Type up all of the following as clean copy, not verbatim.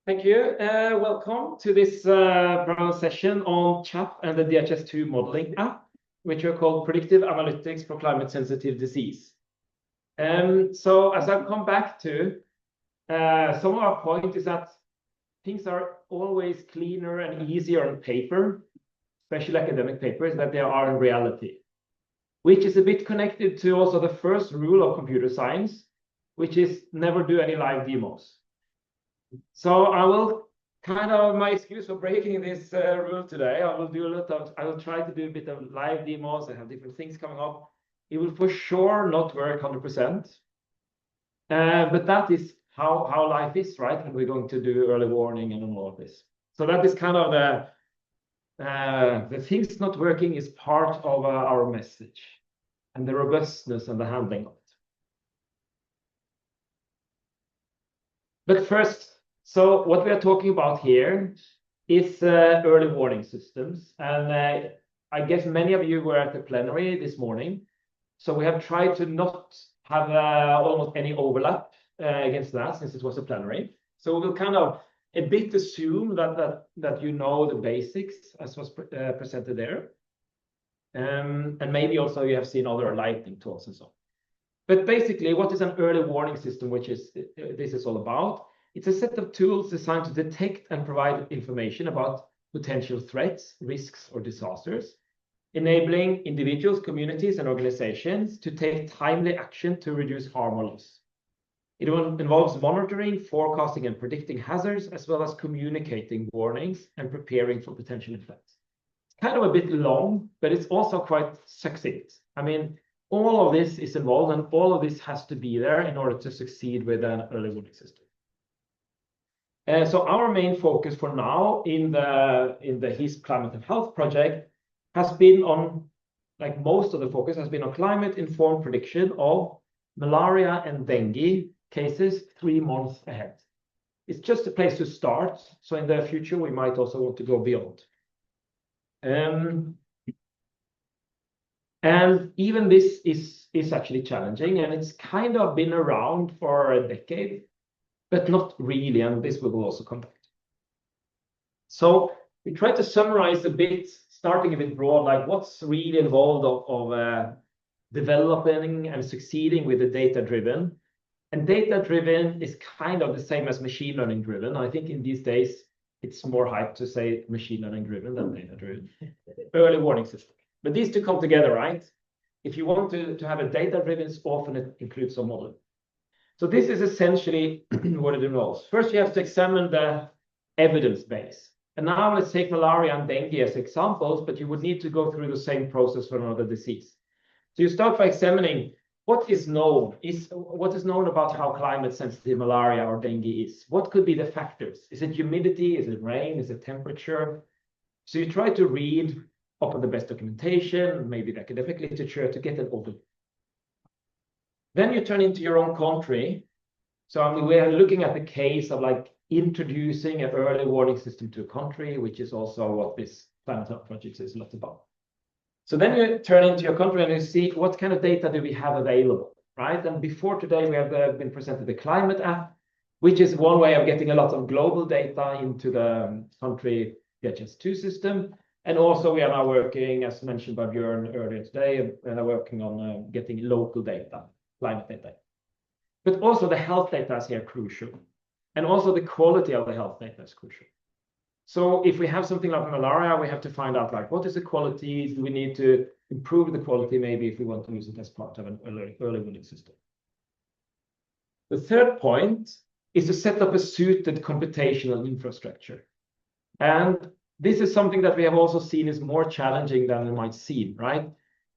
Thank you. Welcome to this session on Chap and the DHIS2 modeling app, which are called Predictive Analytics for Climate Sensitive Disease. So as I've come back to, some of our point is that things are always cleaner and easier on paper, especially academic papers, than they are in reality, which is a bit connected to also the first rule of computer science, which is never do any live demos. So I will my excuse for breaking this rule today. I will try to do a bit of live demos. I have different things coming up. It will for sure not work 100%. But that is how life is, right? And we're going to do early warning and all of this. So that is kind of the things not working is part of our message and the robustness and the handling of it. But first, so what we are talking about here is early warning systems. And I guess many of you were at the plenary this morning. So we have tried to not have almost any overlap against that, since it was a plenary. So we'll kind of a bit assume that you know the basics as was presented there. And maybe also you have seen other lightning talks and so on. But basically, what is an early warning system, which is this is all about? It's a set of tools designed to detect and provide information about potential threats, risks, or disasters, enabling individuals, communities, and organizations to take timely action to reduce harm or loss. It involves monitoring, forecasting, and predicting hazards, as well as communicating warnings and preparing for potential effects. It's kind of a bit long, but it's also quite succinct. I mean, all of this is involved, and all of this has to be there in order to succeed with an early warning system. So our main focus for now in the DHIS Climate and Health project has been on, like most of the focus has been on climate-informed prediction of malaria and dengue cases 3 months ahead. It's just a place to start. So in the future, we might also want to go beyond. And even this is actually challenging, and it's kind of been around for a decade, but not really, and this we will also come back to. So we try to summarize a bit, starting a bit broad, like what's really involved of developing and succeeding with the data-driven. And data-driven is kind of the same as machine learning-driven. I think in these days, it's more hype to say machine learning-driven than data-driven. Early warning system. But these two come together, right? If you want to have a data-driven, often it includes some modeling. So this is essentially what it involves. First, you have to examine the evidence base. And now let's take malaria and dengue as examples, but you would need to go through the same process for another disease. So you start by examining what is known about how climate sensitive malaria or dengue is. What could be the factors? Is it humidity? Is it rain? Is it temperature? So you try to read up on the best documentation, maybe the academic literature, to get an overview. Then you turn into your own country. So I mean, we are looking at the case of like introducing an early warning system to a country, which is also what this Climate Health project is a lot about. So then you turn into your country and you see what kind of data do we have available, right? And before today, we have been presented the climate app, which is one way of getting a lot of global data into the country DHIS2 system. And also we are now working, as mentioned by Björn earlier today, and are working on getting local data, climate data. But also the health data is here crucial. And also the quality of the health data is crucial. So if we have something like malaria, we have to find out like what is the quality? Do we need to improve the quality maybe if we want to use it as part of an early warning system? The third point is to set up a suited computational infrastructure. And this is something that we have also seen is more challenging than it might seem, right?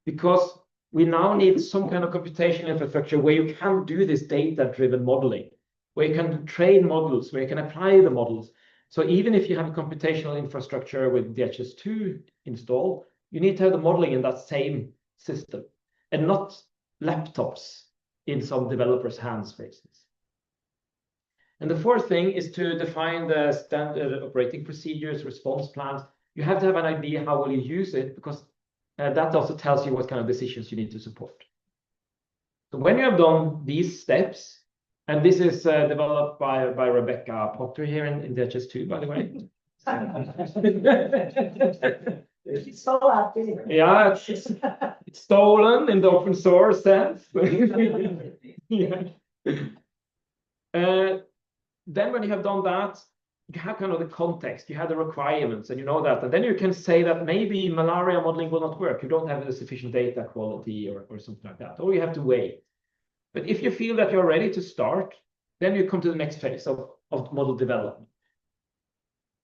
Because we now need some kind of computational infrastructure where you can do this data-driven modeling, where you can train models, where you can apply the models. So even if you have a computational infrastructure with DHIS2 installed, you need to have the modeling in that same system and not laptops in some developer's hands, for instance. And the fourth thing is to define the standard operating procedures, response plans. You have to have an idea how will you use it, because that also tells you what kind of decisions you need to support. So when you have done these steps, And this is developed by Rebecca Potter here in DHIS2, by the way. It's so happy. Yeah, it's stolen in the open source sense. Yeah. Then when you have done that, you have kind of the context, you have the requirements, and you know that. And then you can say that maybe malaria modeling will not work. You don't have the sufficient data quality or something like that, or you have to wait. But if you feel that you're ready to start, then you come to the next phase of model development.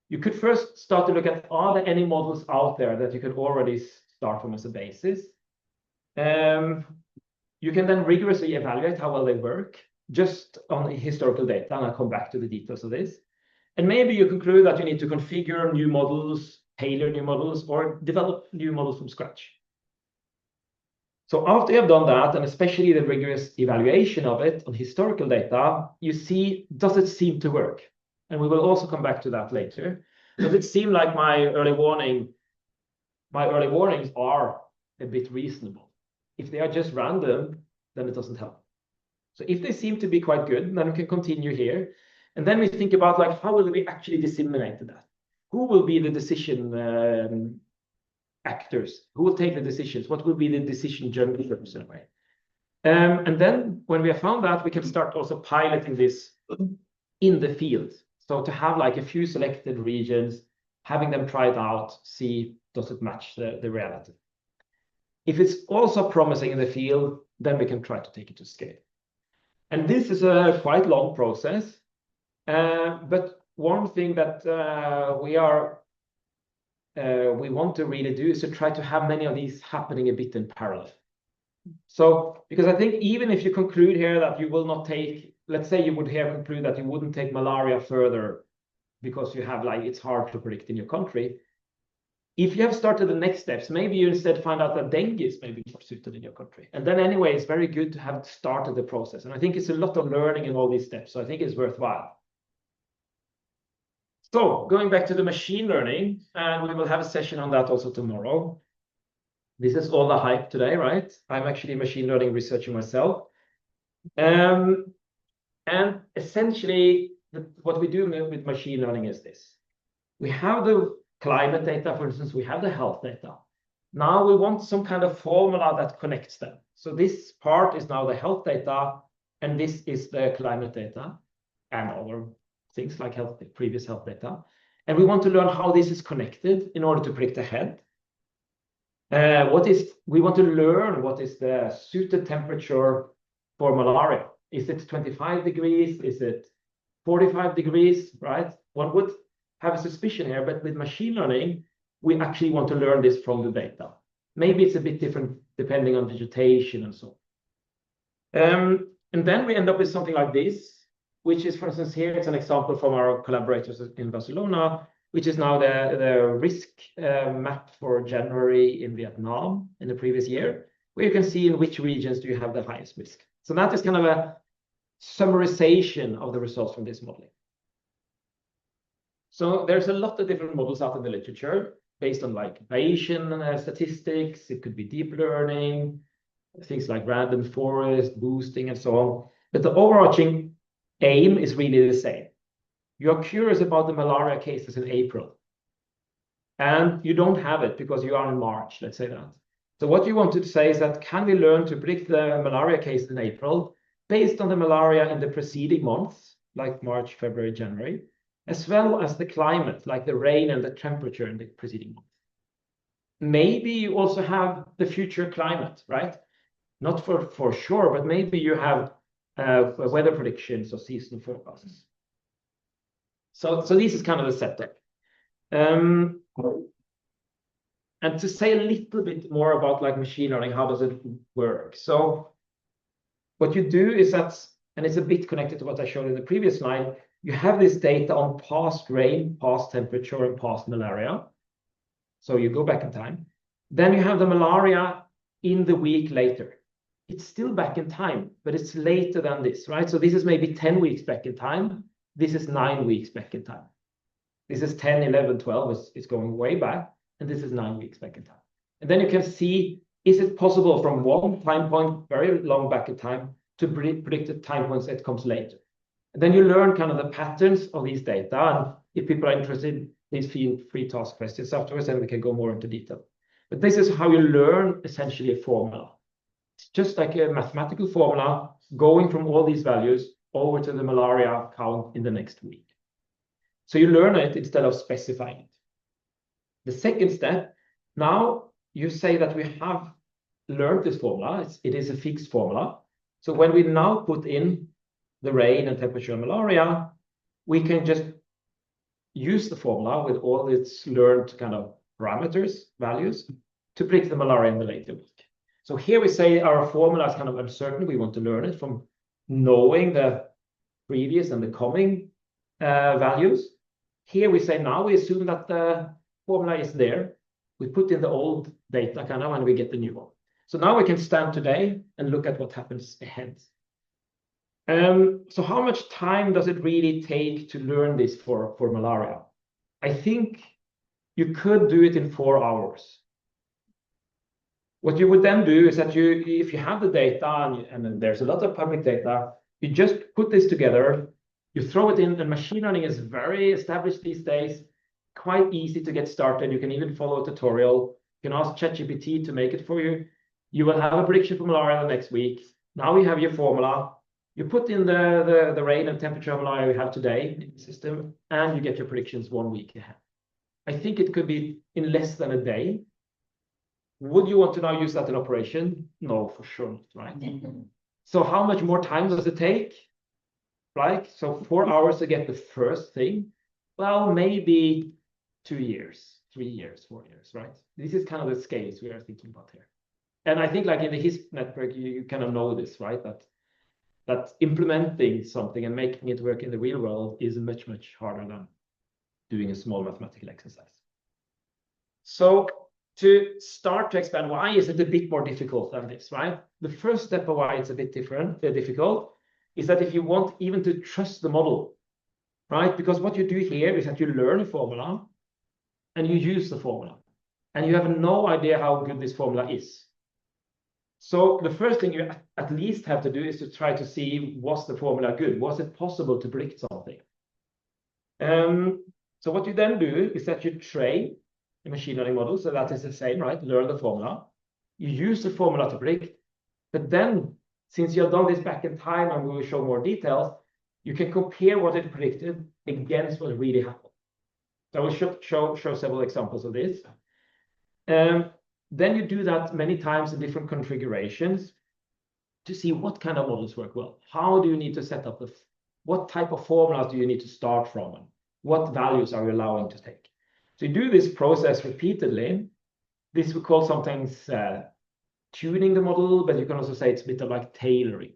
You could first start to look at, are there any models out there that you can already start from as a basis? You can then rigorously evaluate how well they work just on historical data, and I'll come back to the details of this. And maybe you conclude that you need to configure new models, tailor new models, or develop new models from scratch. So after you have done that, and especially the rigorous evaluation of it on historical data, you see, does it seem to work? And we will also come back to that later. Does it seem like my early warnings are a bit reasonable? If they are just random, then it doesn't help. So if they seem to be quite good, then we can continue here. And then we think about, like, how will we actually disseminate that? Who will be the decision actors? Who will take the decisions? What will be the decision junglers in a way? And then when we have found that, we can start also piloting this in the field. So to have like a few selected regions, having them try it out, see, does it match the reality? If it's also promising in the field, then we can try to take it to scale. And this is a quite long process. But one thing that we want to really do is to try to have many of these happening a bit in parallel. So, because I think even if you conclude here that you will not take, let's say you would here conclude that you wouldn't take malaria further because you have, like, it's hard to predict in your country. If you have started the next steps, maybe you instead find out that dengue is maybe more suited in your country. And then anyway, it's very good to have started the process. And I think it's a lot of learning in all these steps. So I think it's worthwhile. So going back to the machine learning, and we will have a session on that also tomorrow. This is all the hype today, right? I'm actually a machine learning researcher myself. And essentially, what we do with machine learning is this. We have the climate data, for instance, we have the health data. Now we want some kind of formula that connects them. So this part is now the health data, and this is the climate data and other things like previous health data. And we want to learn how this is connected in order to predict ahead. We want to learn what is the suited temperature for malaria. Is it 25 degrees? Is it 45 degrees, right? One would have a suspicion here, but with machine learning, we actually want to learn this from the data. Maybe it's a bit different depending on vegetation and so on. And then we end up with something like this, which is, for instance, here it's an example from our collaborators in Barcelona, which is now the risk map for January in Vietnam in the previous year, where you can see in which regions do you have the highest risk. So that is kind of a summarization of the results from this modeling. So there's a lot of different models out in the literature based on like Bayesian statistics. It could be deep learning, things like random forest, boosting, and so on. But the overarching aim is really the same. You're curious about the malaria cases in April, and you don't have it because you are in March, let's say that. So what you want to say is that, can we learn to predict the malaria case in April based on the malaria in the preceding months, like March, February, January, as well as the climate, like the rain and the temperature in the preceding month? Maybe you also have the future climate, right? Not for sure, but maybe you have weather predictions or seasonal forecasts. So this is kind of the setup. And to say a little bit more about like machine learning, how does it work? So what you do is that, and it's a bit connected to what I showed in the previous slide, you have this data on past rain, past temperature, and past malaria. So you go back in time. Then you have the malaria in the week later. It's still back in time, but it's later than this, right? So this is maybe 10 weeks back in time. This is 9 weeks back in time. This is 10, 11, 12, it's going way back. And this is 9 weeks back in time. And then you can see, is it possible from one time point, very long back in time, to predict the time points that comes later. And then you learn kind of the patterns of these data. And if people are interested, please feel free to ask questions afterwards, and we can go more into detail. But this is how you learn essentially a formula. It's just like a mathematical formula going from all these values over to the malaria count in the next week. So you learn it instead of specifying it. The second step, now you say that we have learned this formula. It is a fixed formula. So when we now put in the rain and temperature and malaria, we can just use the formula with all its learned kind of parameters, values, to predict the malaria in the later week. So here we say our formula is kind of uncertain. We want to learn it from knowing the previous and the coming values. Here we say now we assume that the formula is there. We put in the old data kind of, and we get the new one. So now we can stand today and look at what happens ahead. So how much time does it really take to learn this for malaria? I think you could do it in 4 hours. What you would then do is that if you have the data, and there's a lot of public data, you just put this together, you throw it in, and machine learning is very established these days, quite easy to get started. You can even follow a tutorial. You can ask ChatGPT to make it for you. You will have a prediction for malaria the next week. Now you have your formula. You put in the rain and temperature of malaria we have today in the system, and you get your predictions 1 week ahead. I think it could be in less than a day. Would you want to now use that in operation? No, for sure not, right? So how much more time does it take? Like, so 4 hours to get the first thing? Well, maybe 2 years, 3 years, 4 years, right? This is kind of the scales we are thinking about here. And I think like in the HISP network, you kind of know this, right? That implementing something and making it work in the real world is much, much harder than doing a small mathematical exercise. So to start to expand, why is it a bit more difficult than this, right? The first step of why it's a bit difficult is that if you want even to trust the model, right? Because what you do here is that you learn a formula and you use the formula, and you have no idea how good this formula is. So the first thing you at least have to do is to try to see, was the formula good? Was it possible to predict something? So what you then do is that you train the machine learning model. So that is the same, right? Learn the formula. You use the formula to predict. But then, since you have done this back in time, and we will show more details, you can compare what it predicted against what really happened. So I will show several examples of this. Then you do that many times in different configurations to see what kind of models work well. How do you need to set up what type of formulas do you need to start from? And what values are you allowing to take? So you do this process repeatedly. This we call sometimes tuning the model, but you can also say it's a bit of like tailoring.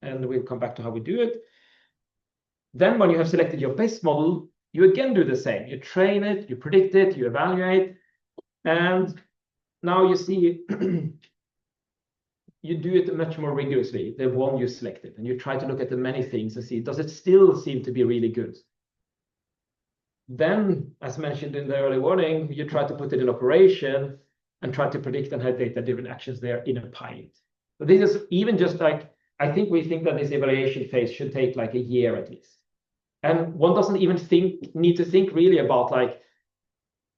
And we'll come back to how we do it. Then when you have selected your best model, you again do the same. You train it, you predict it, you evaluate, and now you see you do it much more rigorously, the one you selected, and you try to look at the many things and see, does it still seem to be really good? Then, as mentioned in the early warning, you try to put it in operation and try to predict and have data-driven actions there in a pilot. So this is even just like, I think we think that this evaluation phase should take like a year at least. And one doesn't even need to think really about like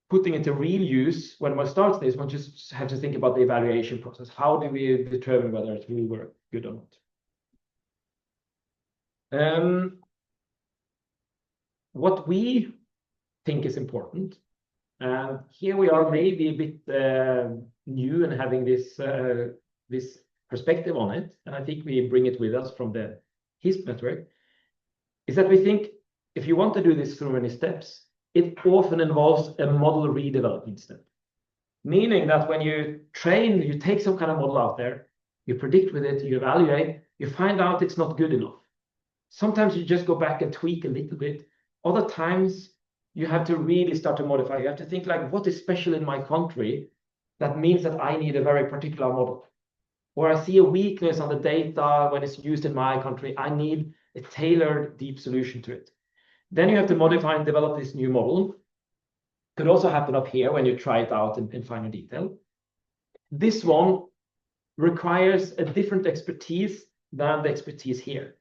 putting it to real use when one starts this. One just have to think about the evaluation process. How do we determine whether it will work good or not? What we think is important, and here we are maybe a bit new and having this perspective on it, and I think we bring it with us from the HISP network, is that we think if you want to do this through many steps, it often involves a model redevelopment step. Meaning that when you train, you take some kind of model out there, you predict with it, you evaluate, you find out it's not good enough. Sometimes you just go back and tweak a little bit. Other times you have to really start to modify. You have to think like, what is special in my country that means that I need a very particular model? Or I see a weakness on the data when it's used in my country. I need a tailored, deep solution to it. Then you have to modify and develop this new model. Could also happen up here when you try it out in finer detail. This one requires a different expertise than the expertise here.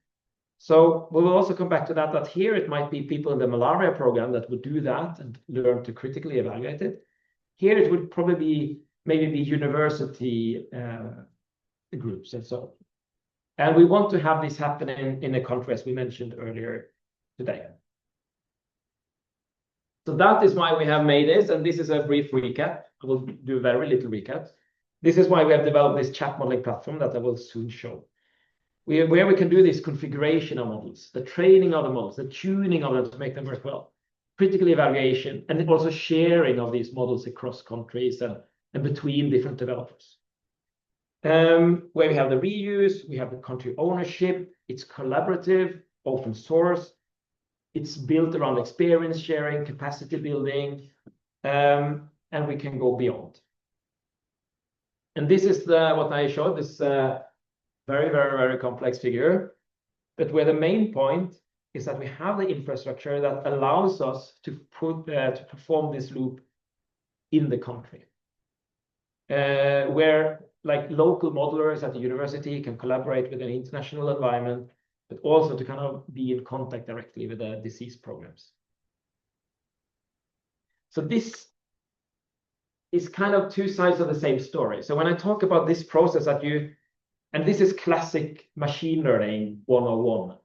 So we will also come back to that here it might be people in the malaria program that would do that and learn to critically evaluate it. Here it would probably be maybe be university groups and so on. And we want to have this happen in a country, as we mentioned earlier today. So that is why we have made this, and this is a brief recap. I will do very little recap. This is why we have developed this Chap Modeling Platform that I will soon show. Where we can do this configuration of models, the training of the models, the tuning of them to make them work well, critical evaluation, and also sharing of these models across countries and between different developers. Where we have the reuse, we have the country ownership, it's collaborative, open source, it's built around experience sharing, capacity building, and we can go beyond. And this is what I showed, this very, very, very complex figure, but where the main point is that we have the infrastructure that allows us to perform this loop in the country, where like local modelers at the university can collaborate with an international environment, but also to kind of be in contact directly with the disease programs. So this is kind of two sides of the same story. So when I talk about this process and this is classic machine learning 101,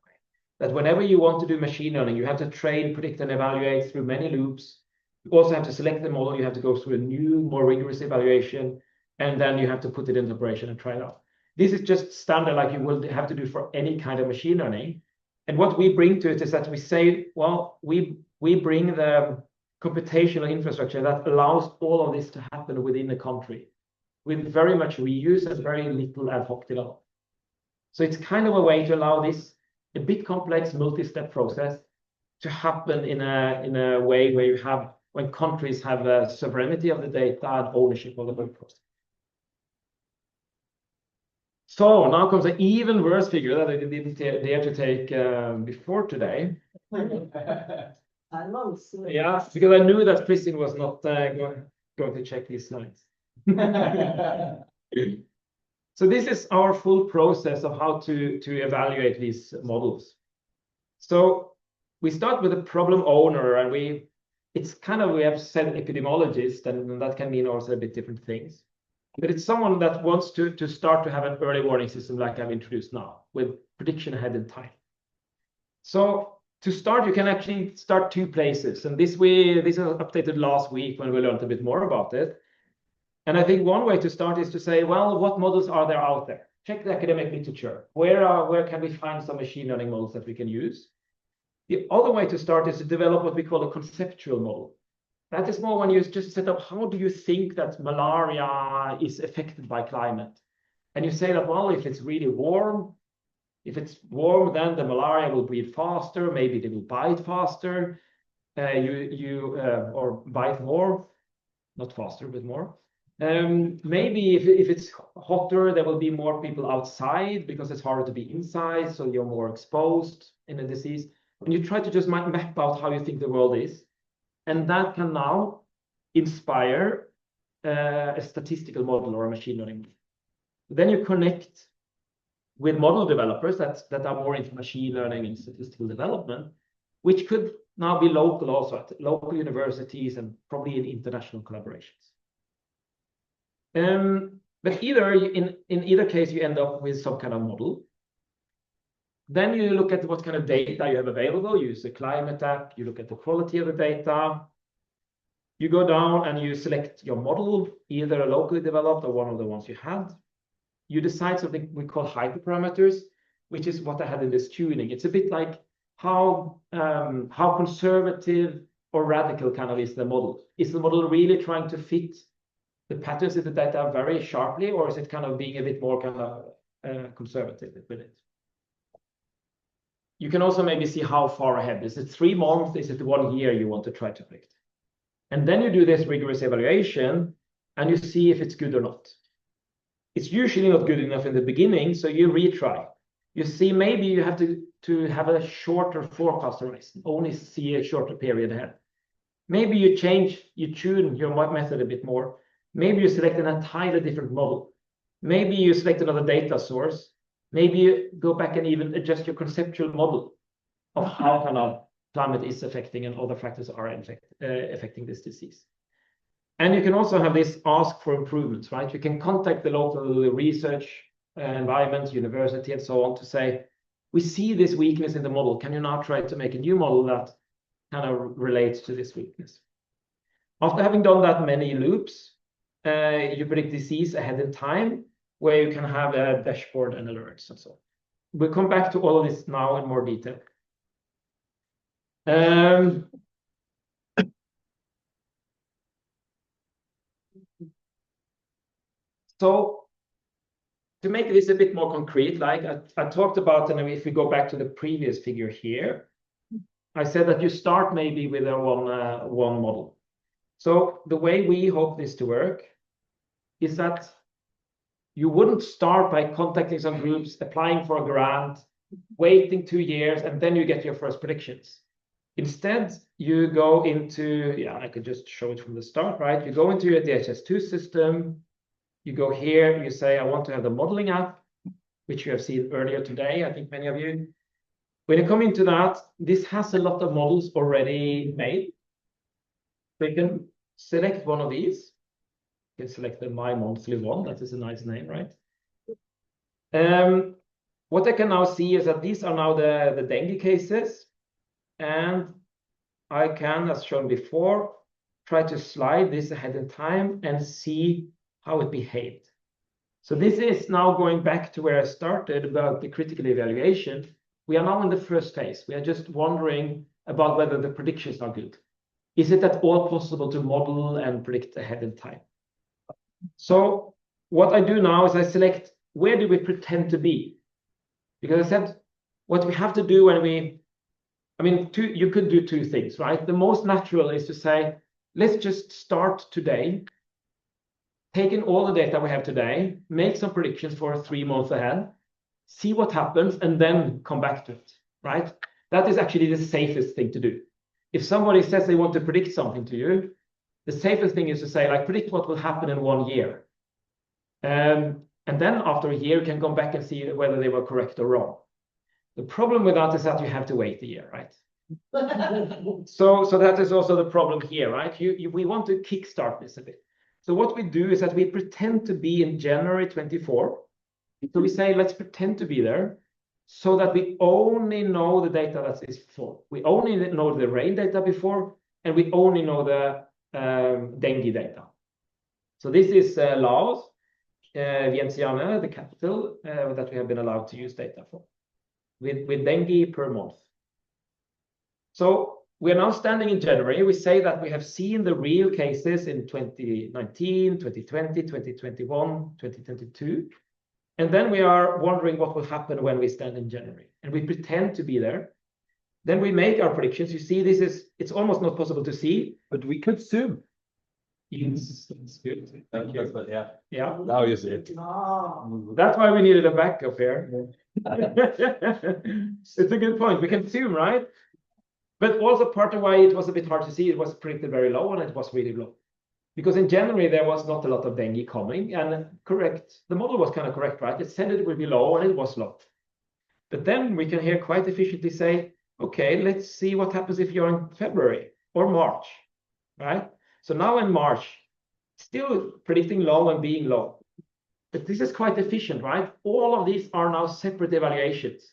that whenever you want to do machine learning, you have to train, predict, and evaluate through many loops. You also have to select the model, you have to go through a new, more rigorous evaluation, and then you have to put it into operation and try it out. This is just standard like you will have to do for any kind of machine learning. And what we bring to it is that we say, well, we bring the computational infrastructure that allows all of this to happen within the country with very much reuse and very little ad hoc development. So it's kind of a way to allow this a bit complex multi-step process to happen in a way where you have, when countries have sovereignty of the data and ownership of the whole process. So now comes an even worse figure that I didn't dare to take before today. Yeah, because I knew that Kristin was not going to check these slides. So this is our full process of how to evaluate these models. So we start with a problem owner, and it's kind of, we have said epidemiologist, and that can mean also a bit different things. But it's someone that wants to start to have an early warning system like I've introduced now, with prediction ahead in time. So to start, you can actually start two places. And this was updated last week when we learned a bit more about it. And I think one way to start is to say, well, what models are there out there? Check the academic literature. Where can we find some machine learning models that we can use? The other way to start is to develop what we call a conceptual model. That is more when you just set up, how do you think that malaria is affected by climate? And you say that, well, if it's really warm, then the malaria will breed faster, maybe they will bite faster, or bite more, not faster, but more. Maybe if it's hotter, there will be more people outside because it's harder to be inside, so you're more exposed in a disease. And you try to just map out how you think the world is. And that can now inspire a statistical model or a machine learning model. Then you connect with model developers that are more into machine learning and statistical development, which could now be local also at local universities and probably in international collaborations. But in either case, you end up with some kind of model. Then you look at what kind of data you have available. You use the climate app, you look at the quality of the data. You go down and you select your model, either a locally developed or one of the ones you had. You decide something we call hyperparameters, which is what I had in this tuning. It's a bit like how conservative or radical kind of is the model. Is the model really trying to fit the patterns in the data very sharply, or is it kind of being a bit more kind of conservative with it? You can also maybe see how far ahead. Is it 3 months? Is it 1 year you want to try to predict? And then you do this rigorous evaluation and you see if it's good or not. It's usually not good enough in the beginning, so you retry. You see maybe you have to have a shorter forecast horizon, only see a shorter period ahead. Maybe you tune your method a bit more. Maybe you select an entirely different model. Maybe you select another data source. maybe you go back and even adjust your conceptual model of how kind of climate is affecting and other factors are affecting this disease. And you can also have this ask for improvements, right? You can contact the local research environment, university, and so on to say, we see this weakness in the model. Can you now try to make a new model that kind of relates to this weakness? After having done that many loops, you predict disease ahead in time, where you can have a dashboard and alerts and so on. We'll come back to all of this now in more detail. So to make this a bit more concrete, like I talked about, and if we go back to the previous figure here, I said that you start maybe with a one model. So the way we hope this to work is that you wouldn't start by contacting some groups, applying for a grant, waiting 2 years, and then you get your first predictions. Instead, you go into, yeah, I could just show it from the start, right? You go into your DHIS2 system, you go here, you say, I want to have the modeling app, which you have seen earlier today, I think many of you. When you come into that, this has a lot of models already made. So you can select one of these. You can select the My Monthly one. That is a nice name, right? What I can now see is that these are now the dengue cases. And I can, as shown before, try to slide this ahead in time and see how it behaved. So this is now going back to where I started about the critical evaluation. We are now in the first phase. We are just wondering about whether the predictions are good. Is it at all possible to model and predict ahead in time? So what I do now is I select where do we pretend to be? Because I said what we have to do when we, you could do two things, right? The most natural is to say, let's just start today, take in all the data we have today, make some predictions for 3 months ahead, see what happens, and then come back to it, right? That is actually the safest thing to do. If somebody says they want to predict something to you, the safest thing is to say, like, predict what will happen in 1 year. And then after a year, you can come back and see whether they were correct or wrong. The problem with that is that you have to wait a year, right? So that is also the problem here, right? We want to kickstart this a bit. So what we do is that we pretend to be in January 24. So we say, let's pretend to be there so that we only know the data that is before. We only know the rain data before, and we only know the dengue data. So this is Laos, Vientiane, the capital, that we have been allowed to use data for, with dengue per month. So we are now standing in January. We say that we have seen the real cases in 2019, 2020, 2021, 2022. And then we are wondering what will happen when we stand in January. And we pretend to be there. Then we make our predictions. You see, it's almost not possible to see. But we could zoom. Yes, it's good. Thank you. But yeah. Yeah. Now you see it. That's why we needed a backup here. It's a good point. We can zoom, right? But also part of why it was a bit hard to see, it was predicted very low and it was really low. Because in January, there was not a lot of dengue coming, and correct, the model was kind of correct, right? It said it would be low and it was low. But then we can here quite efficiently say, okay, let's see what happens if you're in February or March, right? So now in March, still predicting low and being low. But this is quite efficient, right? All of these are now separate evaluations.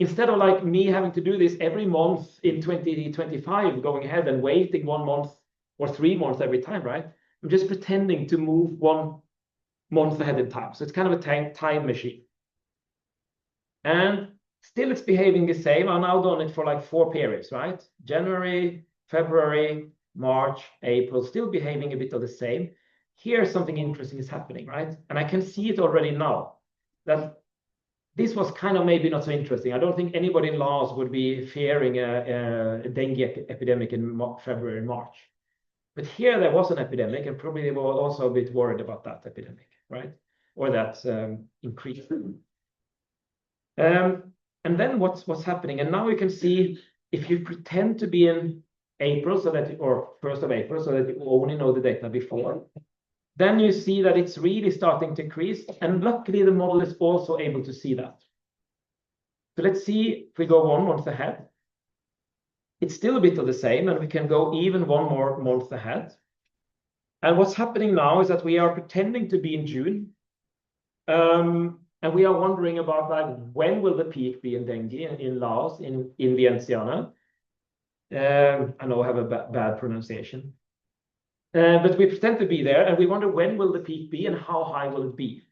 Instead of like me having to do this every month in 2025, going ahead and waiting 1 month or 3 months every time, right? I'm just pretending to move 1 month ahead in time. So it's kind of a time machine. And still it's behaving the same. I've now done it for like 4 periods, right? January, February, March, April, still behaving a bit of the same. Here something interesting is happening, right? And I can see it already now, that this was kind of maybe not so interesting. I don't think anybody in Laos would be fearing a dengue epidemic in February and March. But here there was an epidemic, and probably they were also a bit worried about that epidemic, right? Or that increase. And then what's happening? And now you can see if you pretend to be in April, or 1st of April, so that you only know the data before, then you see that it's really starting to increase. And luckily, the model is also able to see that. So let's see if we go 1 month ahead. It's still a bit of the same, and we can go even 1 more month ahead. And what's happening now is that we are pretending to be in June. And we are wondering about like when will the peak be in dengue in Laos, in Vientiane. I know I have a bad pronunciation. But we pretend to be there, and we wonder when will the peak be and how high will it be.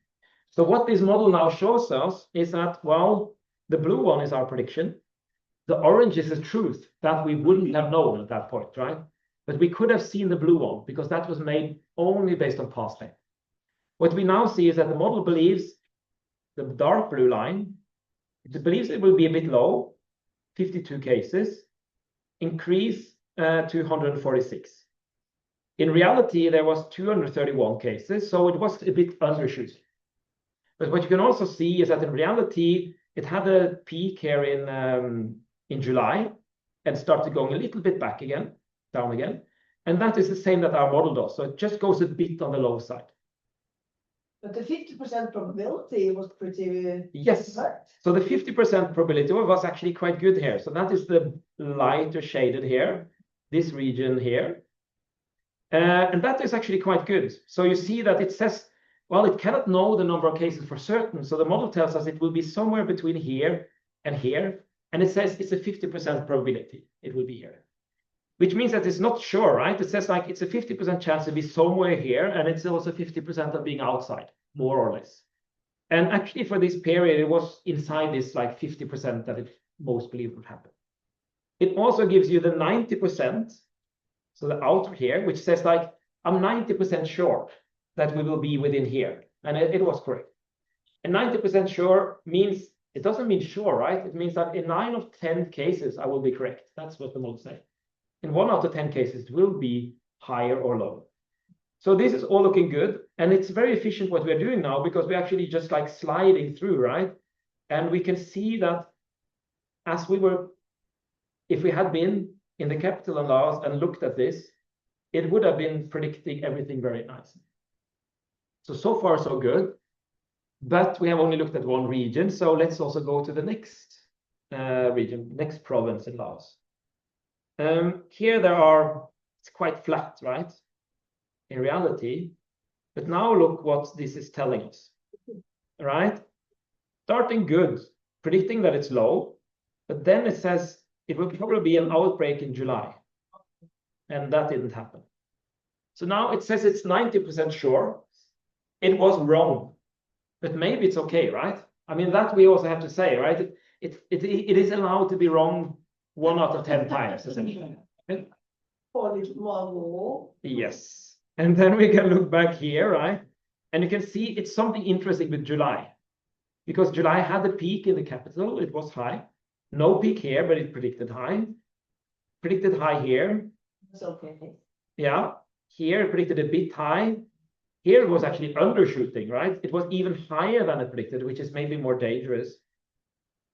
So what this model now shows us is that, well, the blue one is our prediction. The orange is the truth that we wouldn't have known at that point, right? But we could have seen the blue one because that was made only based on past data. What we now see is that the model believes the dark blue line, it believes it will be a bit low, 52 cases, increase to 146. In reality, there was 231 cases, so it was a bit undershooting. But what you can also see is that in reality, it had a peak here in July and started going a little bit back again, down again. And that is the same that our model does. So it just goes a bit on the low side. But the 50% probability was pretty Yes. correct. So the 50% probability was actually quite good here. So that is the lighter shaded here, this region here. And that is actually quite good. So you see that it says, well, it cannot know the number of cases for certain. So the model tells us it will be somewhere between here and here. And it says it's a 50% probability it will be here, which means that it's not sure, right? It says like it's a 50% chance to be somewhere here, and it's also 50% of being outside, more or less. And actually for this period, it was inside this like 50% that it most believe would happen. It also gives you the 90%, so the outer here, which says like, I'm 90% sure that we will be within here. And it was correct. And 90% sure means, it doesn't mean sure, right? It means that in 9 of 10 cases, I will be correct. That's what the model says. In 1 out of 10 cases, it will be higher or lower. So this is all looking good. And it's very efficient what we're doing now because we're actually just like sliding through, right? And we can see that as we were, if we had been in the capital and Laos and looked at this, it would have been predicting everything very nicely. So far, so good. But we have only looked at one region. So let's also go to the next region, next province in Laos. Here it's quite flat, right? In reality. But now look what this is telling us, right? Starting good, predicting that it's low, but then it says it will probably be an outbreak in July. And that didn't happen. So now it says it's 90% sure. It was wrong, but maybe it's okay, right? I mean, that we also have to say, right? It is allowed to be wrong 1 out of 10 times, essentially. Yes. And then we can look back here, right? And you can see it's something interesting with July. Because July had a peak in the capital, it was high. No peak here, but it predicted high. Predicted high here. It's okay. Yeah. Here it predicted a bit high. Here it was actually undershooting, right? It was even higher than it predicted, which is maybe more dangerous.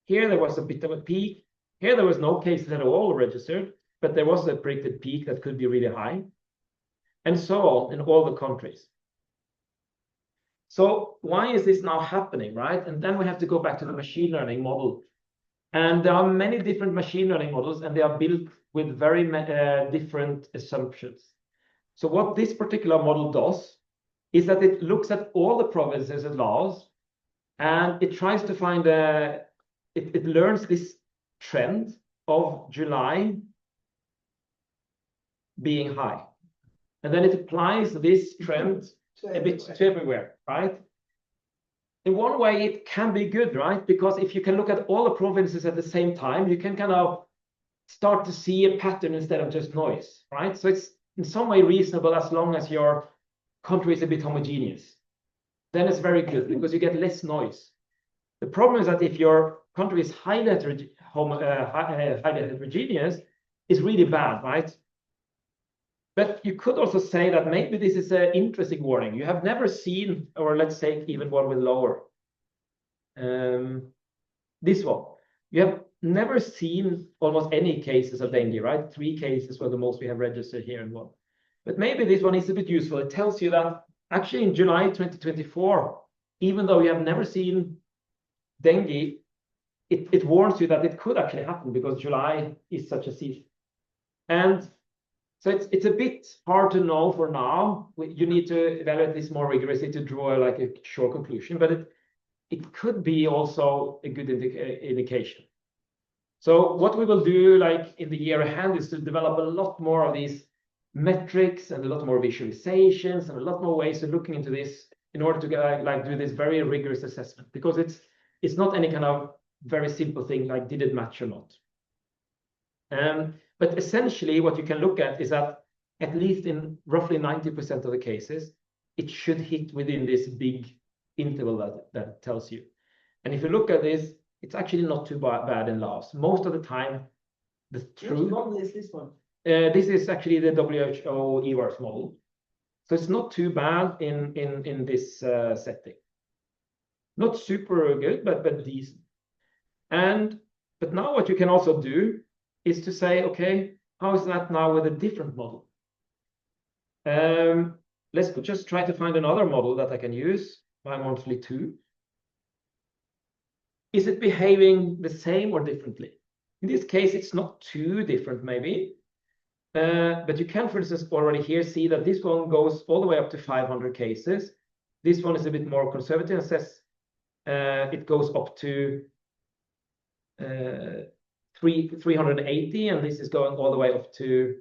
Here there was a bit of a peak. Here there was no cases at all registered, but there was a predicted peak that could be really high. And so on in all the countries. So why is this now happening, right? And then we have to go back to the machine learning model. And there are many different machine learning models, and they are built with very different assumptions. So what this particular model does is that it looks at all the provinces and laws, and it tries to find it learns this trend of July being high. And then it applies this trend a bit to everywhere, right? In one way, it can be good, right? Because if you can look at all the provinces at the same time, you can kind of start to see a pattern instead of just noise, right? So it's in some way reasonable as long as your country is a bit homogeneous. Then it's very good because you get less noise. The problem is that if your country is highly heterogeneous, it's really bad, right? But you could also say that maybe this is an interesting warning. You have never seen, or let's say even one with lower. This one. You have never seen almost any cases of dengue, right? 3 cases were the most we have registered here in one. But maybe this one is a bit useful. It tells you that actually in July 2024, even though you have never seen dengue it warns you that it could actually happen because July is such a season. And so it's a bit hard to know for now. You need to evaluate this more rigorously to draw like a sure conclusion, but it could be also a good indication. So what we will do like in the year ahead is to develop a lot more of these metrics and a lot more visualizations and a lot more ways of looking into this in order to do this very rigorous assessment, because it's not any kind of very simple thing like did it match or not. But essentially what you can look at is that at least in roughly 90% of the cases, it should hit within this big interval that tells you. And if you look at this, it's actually not too bad in laughs. Most of the time, the truth. Which model is this one? This is actually the WHO EWARS model. So it's not too bad in this setting. Not super good, but decent. But now what you can also do is to say, okay, how is that now with a different model? Let's just try to find another model that I can use, bi-monthly 2. Is it behaving the same or differently? In this case, it's not too different maybe, but you can, for instance, already here see that this one goes all the way up to 500 cases. This one is a bit more conservative and says it goes up to 380, and this is going all the way up to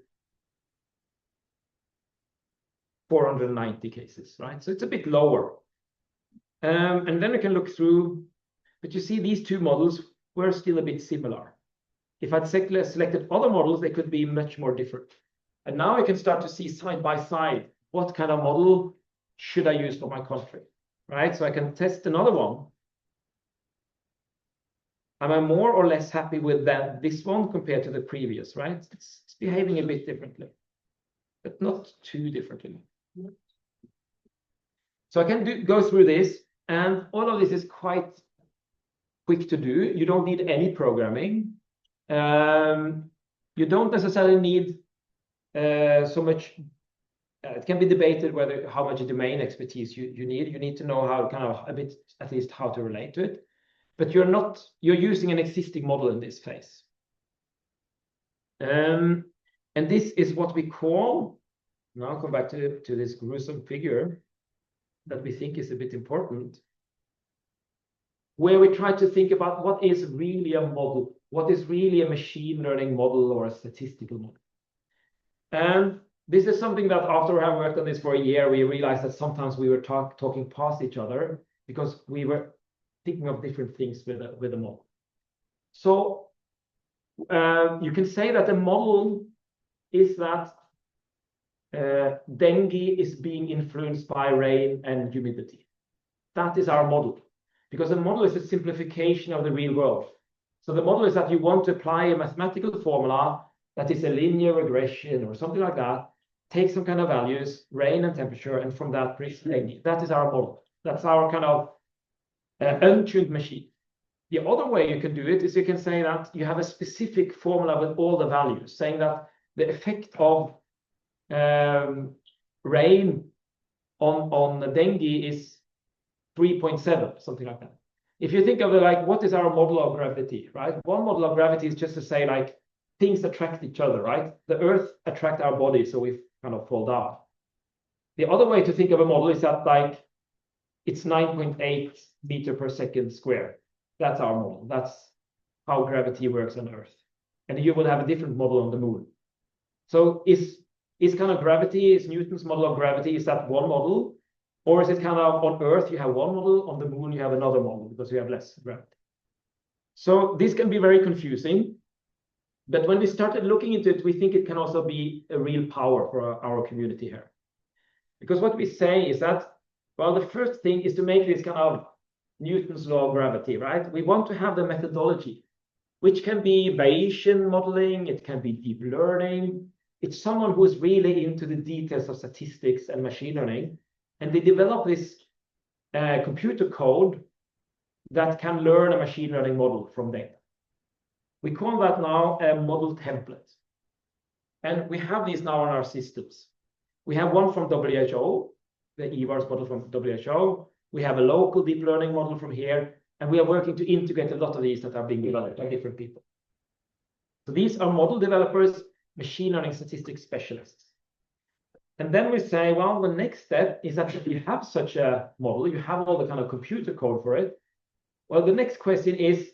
490 cases, right? So it's a bit lower. And then we can look through, but you see these two models were still a bit similar. If I'd selected other models, they could be much more different. And now I can start to see side by side, what kind of model should I use for my country, right? So I can test another one. Am I more or less happy with this one compared to the previous, right? It's behaving a bit differently, but not too differently. So I can go through this, and all of this is quite quick to do. You don't need any programming. You don't necessarily need so much. It can be debated how much domain expertise you need. You need to know how kind of a bit, at least how to relate to it. But you're using an existing model in this phase. And this is what we call, now I'll come back to this gruesome figure that we think is a bit important, where we try to think about what is really a model, what is really a machine learning model or a statistical model. And this is something that after having worked on this for a year, we realized that sometimes we were talking past each other because we were thinking of different things with a model. So you can say that the model is that dengue is being influenced by rain and humidity. That is our model, because the model is a simplification of the real world. So the model is that you want to apply a mathematical formula that is a linear regression or something like that, take some kind of values, rain and temperature, and from that predict dengue. That is our model. That's our kind of untuned machine. The other way you can do it is you can say that you have a specific formula with all the values, saying that the effect of rain on the dengue is 3.7, something like that. If you think of it like, what is our model of gravity, right? One model of gravity is just to say like things attract each other, right? The earth attracts our body, so we kind of fall down. The other way to think of a model is that like it's 9.8 meter per second square. That's our model. That's how gravity works on Earth. And you will have a different model on the moon. So is kind of gravity, is Newton's model of gravity, is that one model? Or is it kind of on Earth you have one model, on the moon you have another model because you have less gravity? So this can be very confusing. But when we started looking into it, we think it can also be a real power for our community here. Because what we say is that, well, the first thing is to make this kind of Newton's law of gravity, right? We want to have the methodology, which can be Bayesian modeling, it can be deep learning. It's someone who is really into the details of statistics and machine learning, and they develop this computer code that can learn a machine learning model from data. We call that now a model template. And we have these now in our systems. We have one from WHO, the EWARS model from WHO. We have a local deep learning model from here, And we are working to integrate a lot of these that are being developed by different people. So these are model developers, machine learning statistics specialists. And then we say, well, the next step is that if you have such a model, you have all the kind of computer code for it. Well, the next question is,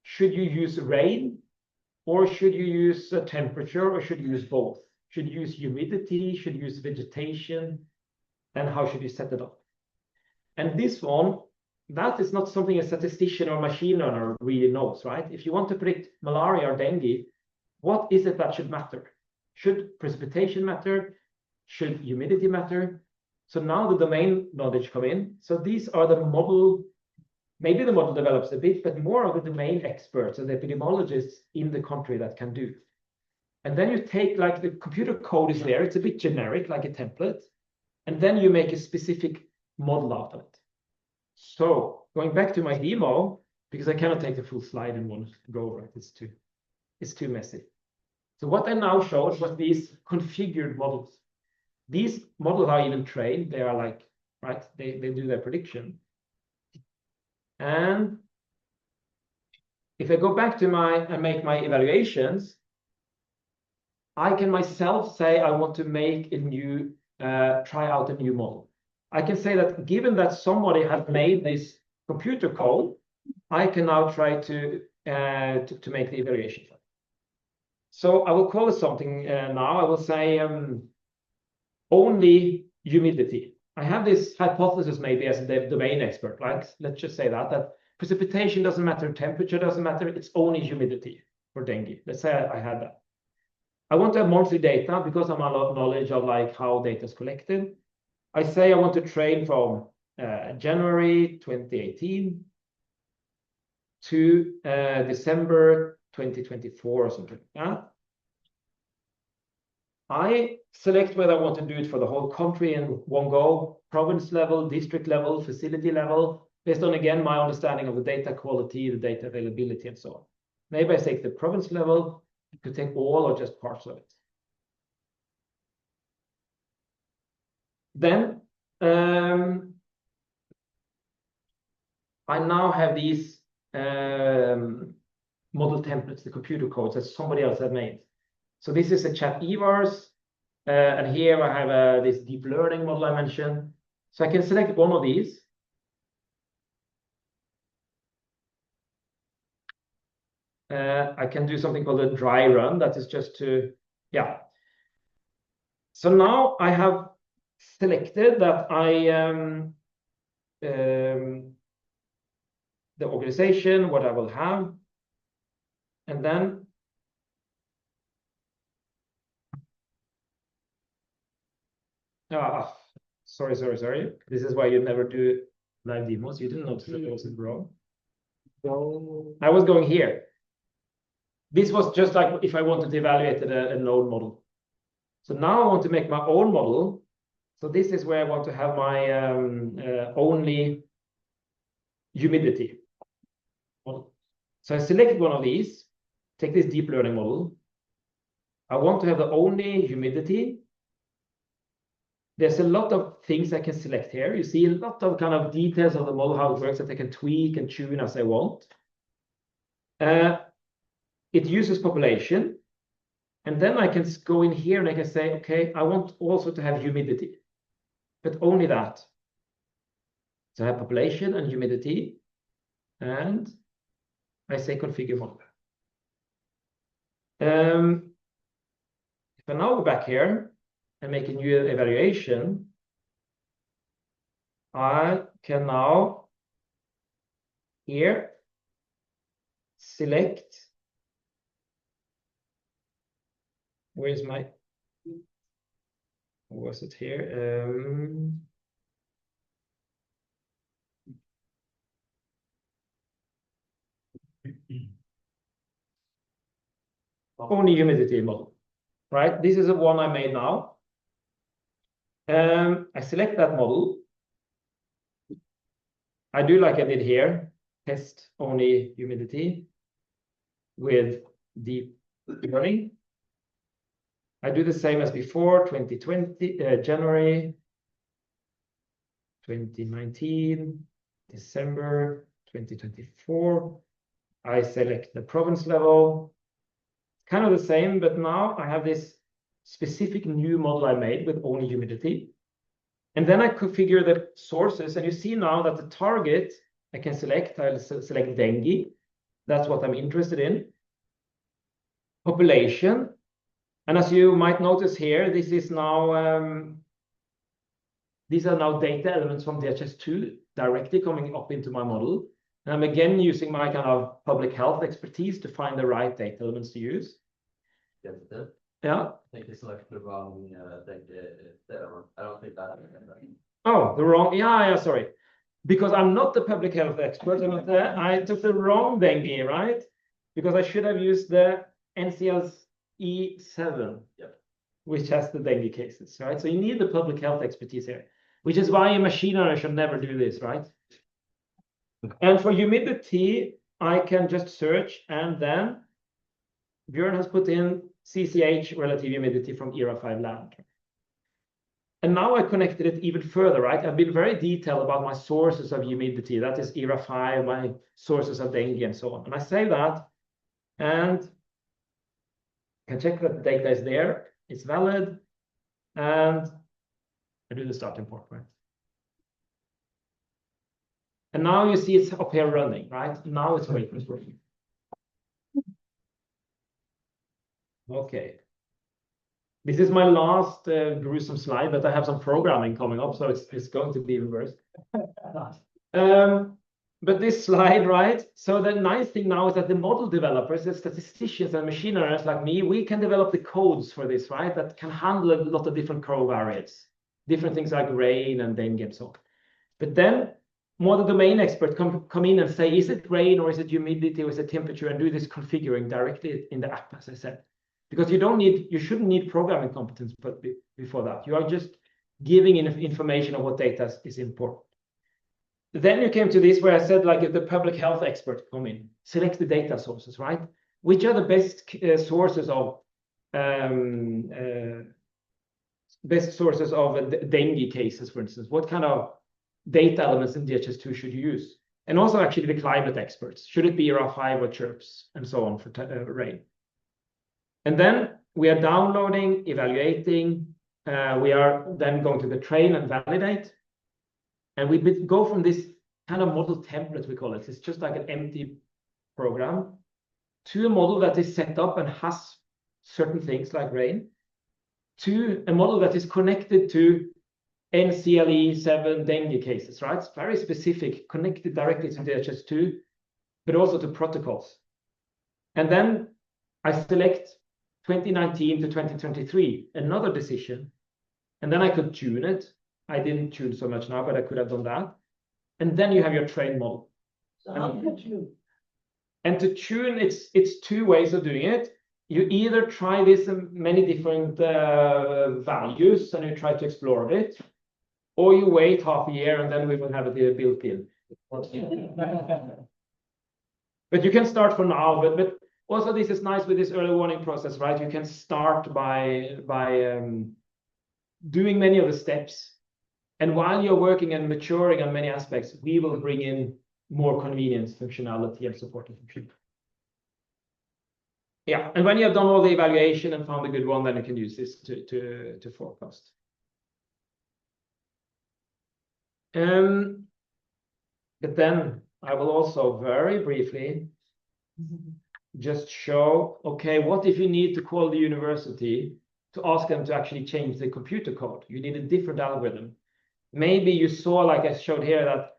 should you use rain, or should you use temperature, or should you use both? Should you use humidity, should you use vegetation, and how should you set it up? And this one, that is not something a statistician or machine learner really knows, right? If you want to predict malaria or dengue, what is it that should matter? Should precipitation matter? Should humidity matter? So now the domain knowledge come in. So these are the model, maybe the model develops a bit, but more of the domain experts and the epidemiologists in the country that can do. And then you take, like, the computer code is there, it's a bit generic, like a template, and then you make a specific model out of it. So going back to my demo, because I cannot take the full slide in one go, right? It's too messy. So what I now showed was these configured models. These models are even trained. They are like, right, they do their prediction. And if I go back to and make my evaluations, I can myself say I want to make a new, try out a new model. I can say that given that somebody has made this computer code, I can now try to make the evaluation. So I will call it something now. I will say only humidity. I have this hypothesis maybe as a domain expert, like let's just say that precipitation doesn't matter, temperature doesn't matter, it's only humidity for dengue. Let's say I had that. I want to have monthly data because I'm a lot of knowledge of like how data is collected. I say I want to train from January 2018 to December 2024 or something like that. I select whether I want to do it for the whole country in one go, province level, district level, facility level, based on, again, my understanding of the data quality, the data availability, and so on. Maybe I take the province level, you could take all or just parts of it. Then I now have these model templates, the computer codes that somebody else had made. So this is a Chap EVARS, and here I have this deep learning model I mentioned. So I can select one of these. I can do something called a dry run. That is just to, yeah. So now I have selected that the organization, what I will have, and then sorry. This is why you never do live demos. You didn't notice that it was wrong. So I was going here. This was just like if I wanted to evaluate a node model. So now I want to make my own model. So this is where I want to have my only humidity model. So I select one of these, take this deep learning model. I want to have the only humidity. There's a lot of things I can select here. You see a lot of kind of details of the model, how it works, that I can tweak and tune as I want. It uses population. And then I can go in here and I can say, okay, I want also to have humidity, but only that. So I have population and humidity, and I say configure model. If I now go back here and make a new evaluation, I can now here select, where's my, was it here? Only humidity model, right? This is the one I made now. I select that model. I do like I did here, test only humidity with deep learning. I do the same as before, 2020, January 2019, December 2024. I select the province level, kind of the same, but now I have this specific new model I made with only humidity. And then I configure the sources, and you see now that the target I can select, I'll select dengue. That's what I'm interested in. Population. And as you might notice here, this is now, these are now data elements from DHIS2 directly coming up into my model. And I'm again using my kind of public health expertise to find the right data elements to use. Yeah. I think you selected the wrong I don't think that. Oh, the wrong. Yeah, sorry. Because I'm not the public health expert, I took the wrong dengue, right? Because I should have used the NCLE7, which has the dengue cases, right? So you need the public health expertise here, which is why a machine learner should never do this, right? And for humidity, I can just search, and then Björn has put in CCH relative humidity from ERA5 lab. And now I connected it even further, right? I've been very detailed about my sources of humidity. That is ERA5, my sources of dengue, and so on. And I save that, and I can check that the data is there, it's valid, and I do the start import, right? And now you see it's up here running, right? Now it's waiting for me. Okay. This is my last gruesome slide, but I have some programming coming up, so it's going to be even worse. But this slide, right? So the nice thing now is that the model developers, the statisticians and machine learners like me, we can develop the codes for this, right? That can handle a lot of different covariates, different things like rain and dengue and so on. But then more the domain experts come in and say, is it rain or is it humidity or is it temperature, and do this configuring directly in the app, as I said. Because you shouldn't need programming competence before that. You are just giving information of what data is important. Then you came to this where I said, like, if the public health expert come in, select the data sources, right? Which are the best sources of dengue cases, for instance? What kind of data elements in DHIS2 should you use? And also actually the climate experts. Should it be ERA5 or chirps and so on for rain? And then we are downloading, evaluating. We are then going to the train and validate. And we go from this kind of model template, we call it. It's just like an empty program to a model that is set up and has certain things like rain, to a model that is connected to NCLE7 dengue cases, right? It's very specific, connected directly to DHIS2, but also to protocols. And then I select 2019 to 2023, another decision. And then I could tune it. I didn't tune so much now, but I could have done that. And then you have your train model. So how do you tune? And to tune, it's two ways of doing it. You either try this in many different values and you try to explore it, or you wait half a year and then we will have it built in. But you can start for now, but also this is nice with this early warning process, right? You can start by doing many of the steps. And while you're working and maturing on many aspects, we will bring in more convenience, functionality, and support in the future. Yeah, and when you have done all the evaluation and found a good one, then you can use this to forecast. But then I will also very briefly just show, okay, what if you need to call the university to ask them to actually change the computer code? You need a different algorithm. Maybe you saw, like I showed here, that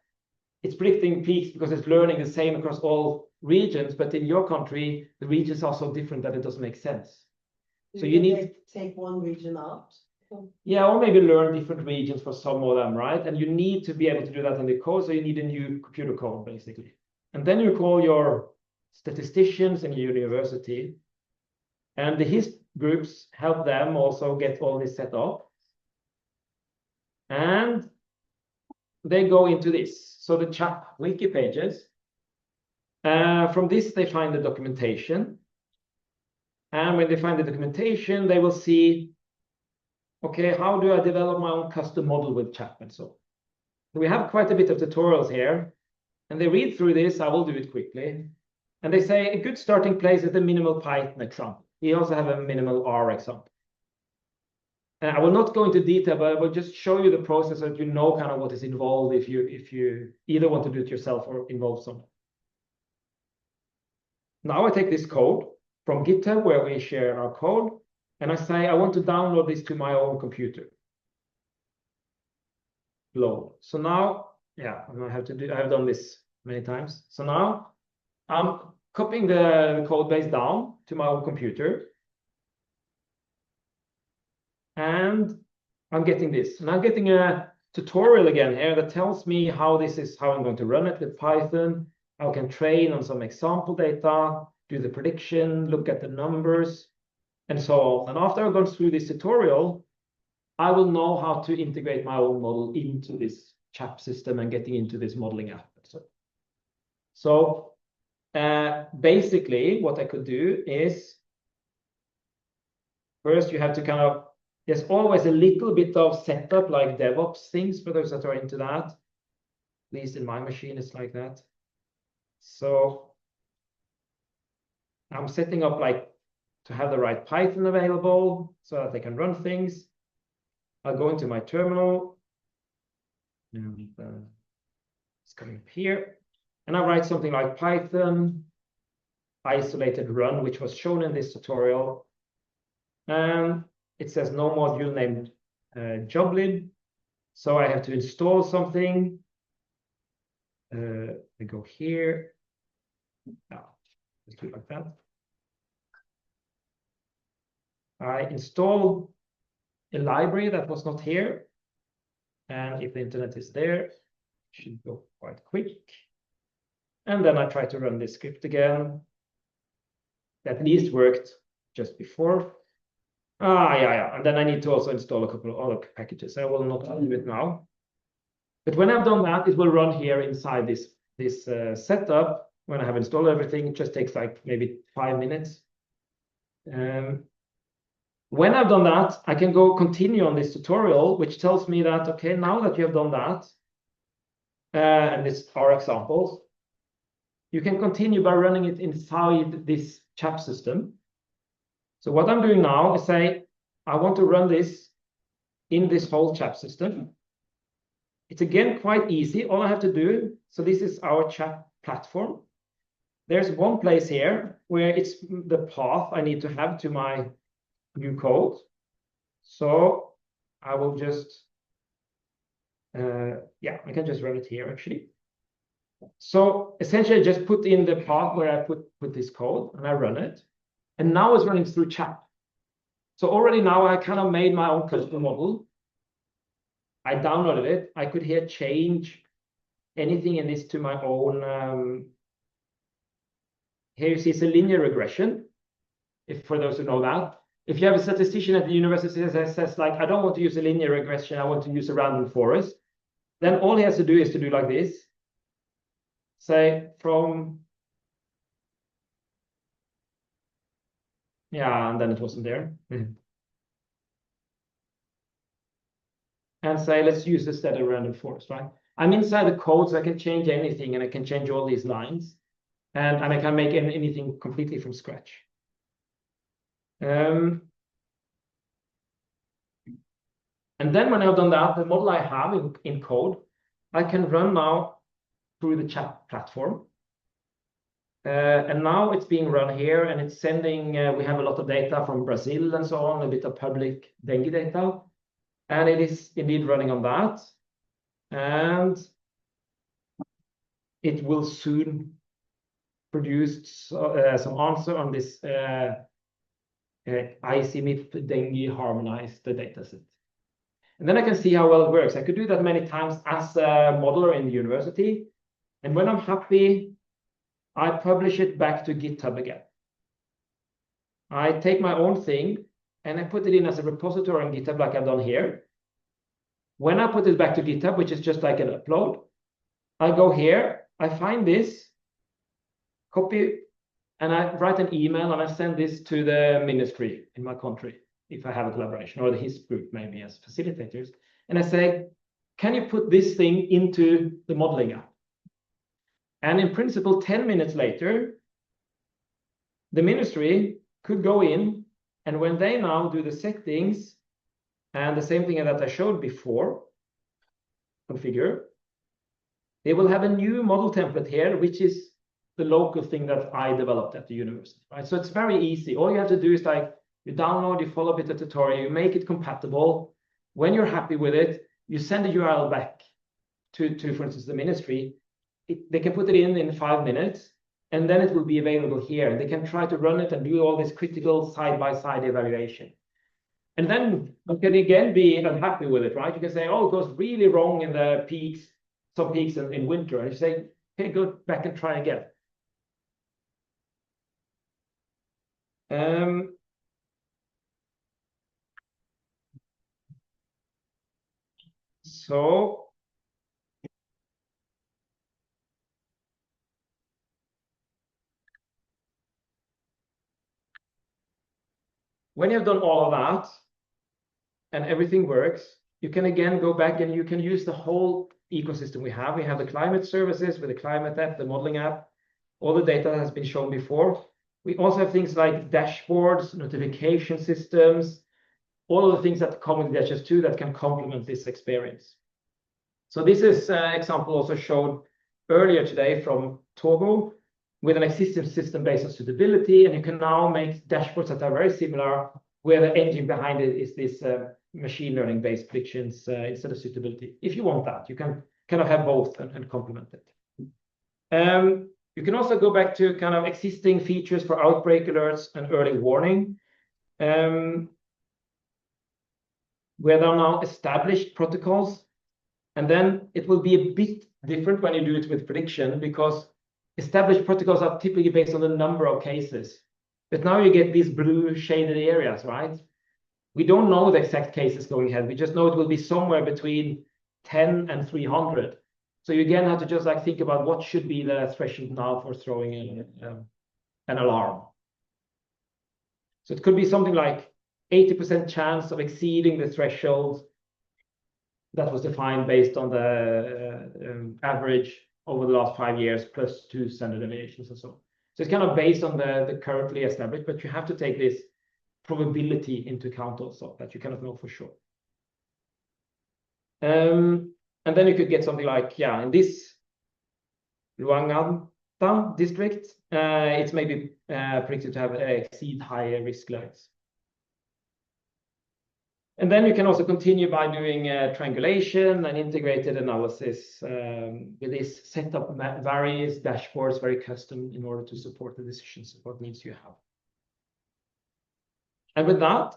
it's predicting peaks because it's learning the same across all regions, but in your country, the regions are so different that it doesn't make sense. So you need to take one region out. Yeah, or maybe learn different regions for some of them, right? And you need to be able to do that in the code, so you need a new computer code, basically. And then you call your statisticians in your university, and the HISP groups help them also get all this set up. And they go into this. So the Chap wiki pages, from this they find the documentation. And when they find the documentation, they will see, okay, how do I develop my own custom model with Chap and so on? We have quite a bit of tutorials here. And they read through this. I will do it quickly. And they say a good starting place is the minimal Python example. We also have a minimal R example. And I will not go into detail, but I will just show you the process so that you know kind of what is involved if you either want to do it yourself or involve someone. Now I take this code from GitHub where we share our code, and I say I want to download this to my own computer. Load. So now, yeah, I have done this many times. So now I'm copying the code base down to my own computer. And I'm getting this. And I'm getting a tutorial again here that tells me how I'm going to run it with Python. I can train on some example data, do the prediction, look at the numbers, and so on. And after I've gone through this tutorial, I will know how to integrate my own model into this Chap system and getting into this modeling app. So basically, what I could do is first you have to kind of, there's always a little bit of setup like DevOps things for those that are into that. At least in my machine, it's like that. So I'm setting up like to have the right Python available so that they can run things. I'll go into my terminal. And it's coming up here. And I write something like Python isolated run, which was shown in this tutorial. And it says no module named joblib. So I have to install something. I go here. Now, let's do it like that. I install a library that was not here. And if the internet is there, it should go quite quick. And then I try to run this script again. That at least worked just before. Yeah. And then I need to also install a couple of other packages. I will not do it now. But when I've done that, it will run here inside this setup. When I have installed everything, it just takes like maybe 5 minutes. When I've done that, I can go continue on this tutorial, which tells me that, okay, now that you have done that, and these are examples, you can continue by running it inside this Chap system. So what I'm doing now is say, I want to run this in this whole Chap system. It's again quite easy. All I have to do, so this is our Chap platform. There's one place here where it's the path I need to have to my new code. So I will just, I can just run it here actually. So essentially I just put in the path where I put this code and I run it. And now it's running through Chap. So already now I kind of made my own custom model. I downloaded it. I could here change anything in this to my own. Here you see it's a linear regression, if for those who know that. If you have a statistician at the university that says like, I don't want to use a linear regression, I want to use a random forest, then all he has to do is to do like this. Say from, and then it wasn't there. And say, let's use instead a random forest, right? I'm inside the code, so I can change anything, and I can change all these lines. And I can make anything completely from scratch. And then when I've done that, the model I have in code, I can run now through the Chap platform. And now it's being run here, and it's sending, we have a lot of data from Brazil and so on, a bit of public dengue data. And it is indeed running on that. And it will soon produce some answer on this ICMIP dengue harmonized data set. And then I can see how well it works. I could do that many times as a modeler in the university. And when I'm happy, I publish it back to GitHub again. I take my own thing and I put it in as a repository on GitHub like I've done here. When I put it back to GitHub, which is just like an upload, I go here, I find this, copy, and I write an email and I send this to the ministry in my country, if I have a collaboration, or the HIS group maybe as facilitators. And I say, can you put this thing into the modeling app? And in principle, 10 minutes later, the ministry could go in, and when they now do the settings, and the same thing that I showed before, configure, they will have a new model template here, which is the local thing that I developed at the university, right? So it's very easy. All you have to do is like, you download, you follow a bit of tutorial, you make it compatible. When you're happy with it, you send a URL back to for instance, the ministry. They can put it in 5 minutes, and then it will be available here. They can try to run it and do all this critical side-by-side evaluation. And then you can again be unhappy with it, right? You can say, oh, it goes really wrong in the peaks, some peaks in winter. And you say, okay, go back and try again. So when you've done all of that and everything works, you can again go back and you can use the whole ecosystem we have. We have the climate services with the climate app, the modeling app, all the data has been shown before. We also have things like dashboards, notification systems, all of the things that come with DHIS2 that can complement this experience. So this is an example also shown earlier today from Togo with an existing system based on suitability, and you can now make dashboards that are very similar, where the engine behind it is this machine learning based predictions instead of suitability. If you want that, you can kind of have both and complement it. You can also go back to kind of existing features for outbreak alerts and early warning, where there are now established protocols. And then it will be a bit different when you do it with prediction, because established protocols are typically based on the number of cases. But now you get these blue shaded areas, right? We don't know the exact cases going ahead. We just know it will be somewhere between 10 and 300. So you again have to just like think about what should be the threshold now for throwing in an alarm. So it could be something like 80% chance of exceeding the threshold that was defined based on the average over the last 5 years plus 2 standard deviations or so. So it's kind of based on the currently established, but you have to take this probability into account also, that you cannot know for sure. And then you could get something like, yeah, in this Luangata district, it's maybe predicted to have exceed higher risk levels. And then you can also continue by doing triangulation and integrated analysis with this setup various dashboards, very custom in order to support the decision support needs you have. And with that,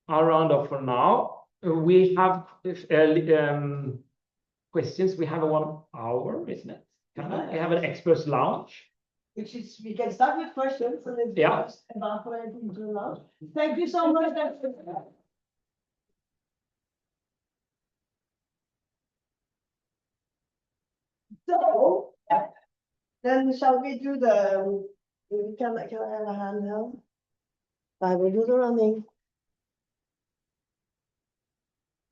I'll round up for now. We have questions. We have a 1 hour, isn't it? I have an experts lounge. Which is, we can start with questions and then Yeah. evaporate into the lounge. Thank you so much. So, then shall we do the, can I have a handheld? I will do the running.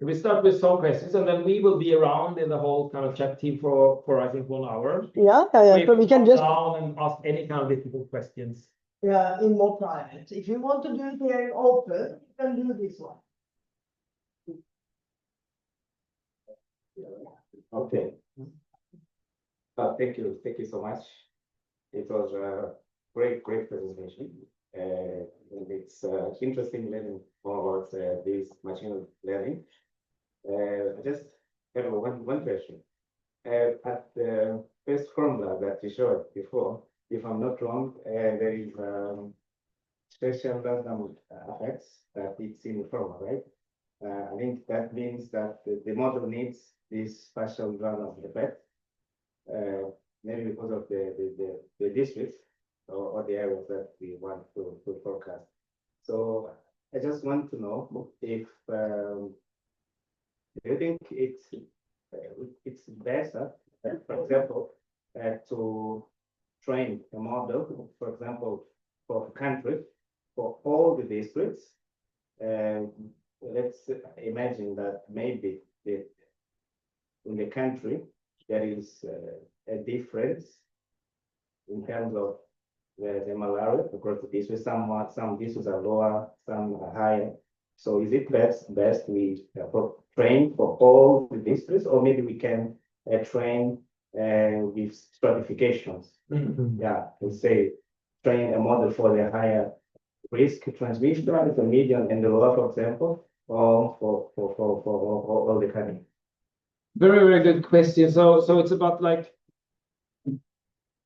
We start with some questions, and then we will be around in the whole kind of chat team for I think 1 hour. Yeah. So we can just down and ask any kind of difficult questions. Yeah, in more private. If you want to do it here in open, you can do this one. Okay. Thank you so much. It was a great presentation. And it's interesting learning more about this machine learning. I just have one question. At the first formula that you showed before, if I'm not wrong, there is special random effects that it's in the formula, right? I think that means that the model needs this special random effect, maybe because of the districts or the areas that we want to forecast. So I just want to know if do you think it's better, for example, to train a model, for example, for a country, for all the districts. Let's imagine that maybe in the country there is a difference in terms of the malaria, because this way some districts are lower, some are higher. So is it best we train for all the districts, or maybe we can train with stratifications? Yeah, we say train a model for the higher risk transmission, the medium and the lower, for example, or for all the country. Very, very good question. So it's about like,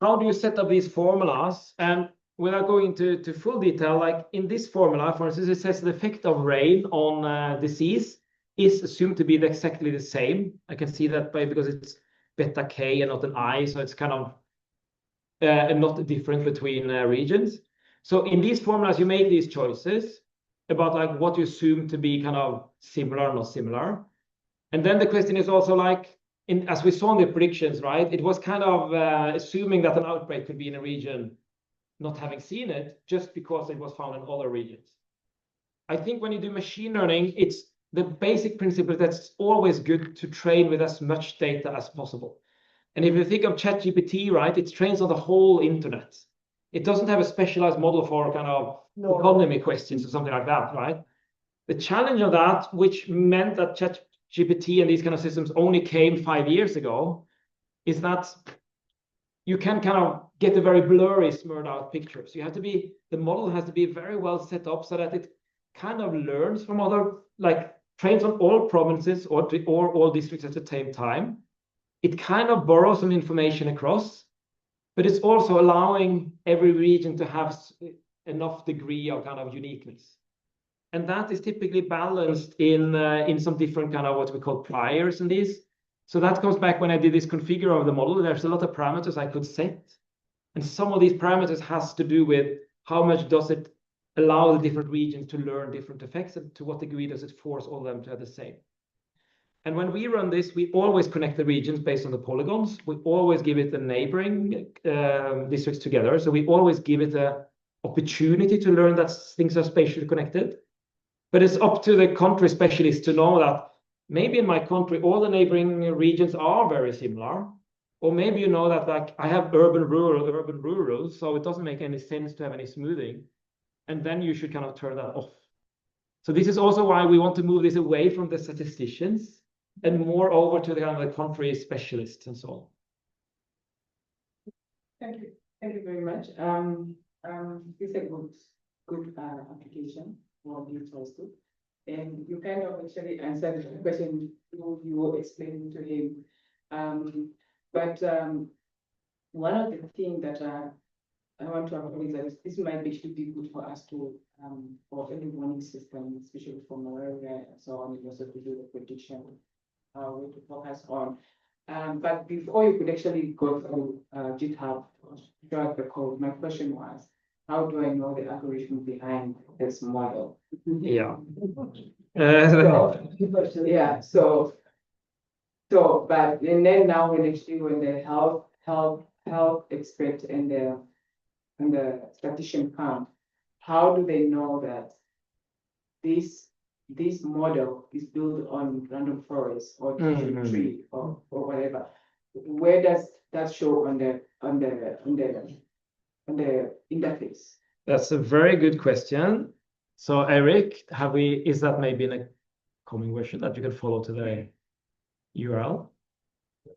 how do you set up these formulas? And without going to full detail, like in this formula, for instance, it says the effect of rain on disease is assumed to be exactly the same. I can see that because it's beta K and not an I, so it's kind of not different between regions. So in these formulas, you make these choices about like what you assume to be kind of similar or not similar. And then the question is also like, as we saw in the predictions, right? It was kind of assuming that an outbreak could be in a region, not having seen it, just because it was found in other regions. I think when you do machine learning, it's the basic principle that's always good to train with as much data as possible. And if you think of ChatGPT, right, it trains on the whole internet. It doesn't have a specialized model for kind of economy questions or something like that, right? The challenge of that, which meant that ChatGPT and these kind of systems only came 5 years ago, is that you can kind of get a very blurry, smeared out picture. So you have to be, the model has to be very well set up so that it kind of learns from other, like trains on all provinces or all districts at the same time. It kind of borrows some information across, but it's also allowing every region to have enough degree of kind of uniqueness. And that is typically balanced in some different kind of what we call priors in these. So that comes back when I did this configure of the model. There's a lot of parameters I could set. And some of these parameters has to do with how much does it allow the different regions to learn different effects, and to what degree does it force all of them to have the same. And when we run this, we always connect the regions based on the polygons. We always give it the neighboring districts together. So we always give it the opportunity to learn that things are spatially connected. But it's up to the country specialists to know that maybe in my country, all the neighboring regions are very similar. Or maybe you know that like I have urban, rural, so it doesn't make any sense to have any smoothing. And then you should kind of turn that off. So this is also why we want to move this away from the statisticians and more over to the kind of the country specialists and so on. Thank you. Thank you very much. This is a good application for DHIS2. And you kind of actually answered the question you were explaining to him. But one of the things that I want to acknowledge that this might actually be good for us to, for early warning system, especially for malaria and so on, also to do the prediction, what to focus on. But before you could actually go through GitHub, drag the code, my question was, how do I know the algorithm behind this model? Yeah. Yeah, so, but and then now when actually when the health expert and the statistician come, how do they know that this model is built on random forest or tree or whatever? Where does that show on the interface? That's a very good question. So Eric, is that maybe in a coming version that you can follow to the URL,